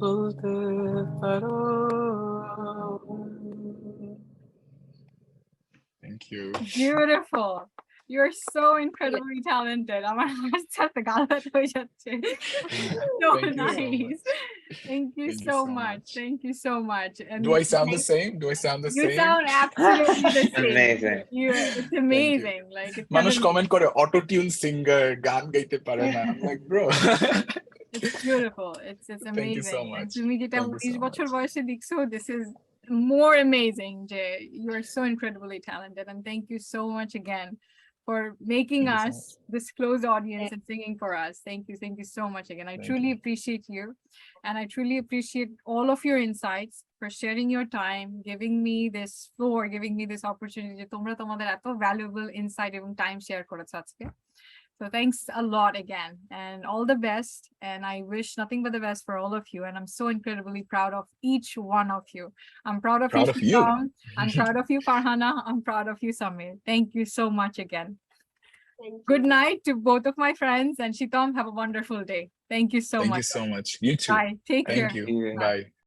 বলতে পারো Thank you. Beautiful. You're so incredibly talented. আমার সাথে গালাত হয়ে যাচ্ছে। So Thank you so nice. Thank you Thank you so so much. much. Thank you so much. And Do I sound the same? Do I sound the you same? sound absolutely the same. Amazing. It's amazing. Like it's মানুষ heavenly. কমেন্ট করে অটো টিউন সিঙ্গার গান গাইতে পারে না I'm like bro It's beautiful. It's Thank you so amazing. And much. তুমি যেটা Thank you 20 so বছর much. বয়সে দেখছো, this is more amazing. Jay, you are so incredibly talented, and thank you so much again for making Thank you so us this close audience and singing for us. Thank you so much again. I Thank truly you. appreciate you, and I truly appreciate all of your insights, for sharing your time, giving me this floor, giving me this opportunity. যে তোমরা তোমাদের এত valuable insight এবং time share করেছো আজকে. So thanks a lot again, and all the best. And I wish nothing but the best for all of you. And I'm so incredibly proud of each one of you. I'm proud of Proud you, of you. Shitam. I'm proud of you, Farhana. I'm proud of you, Samir. Thank you so much again. Thank you. Good night to both of my friends, and Shitam, have a wonderful day. Thank you so Thank much. you so much. You too. Bye. Take Thank care. you. you. Bye.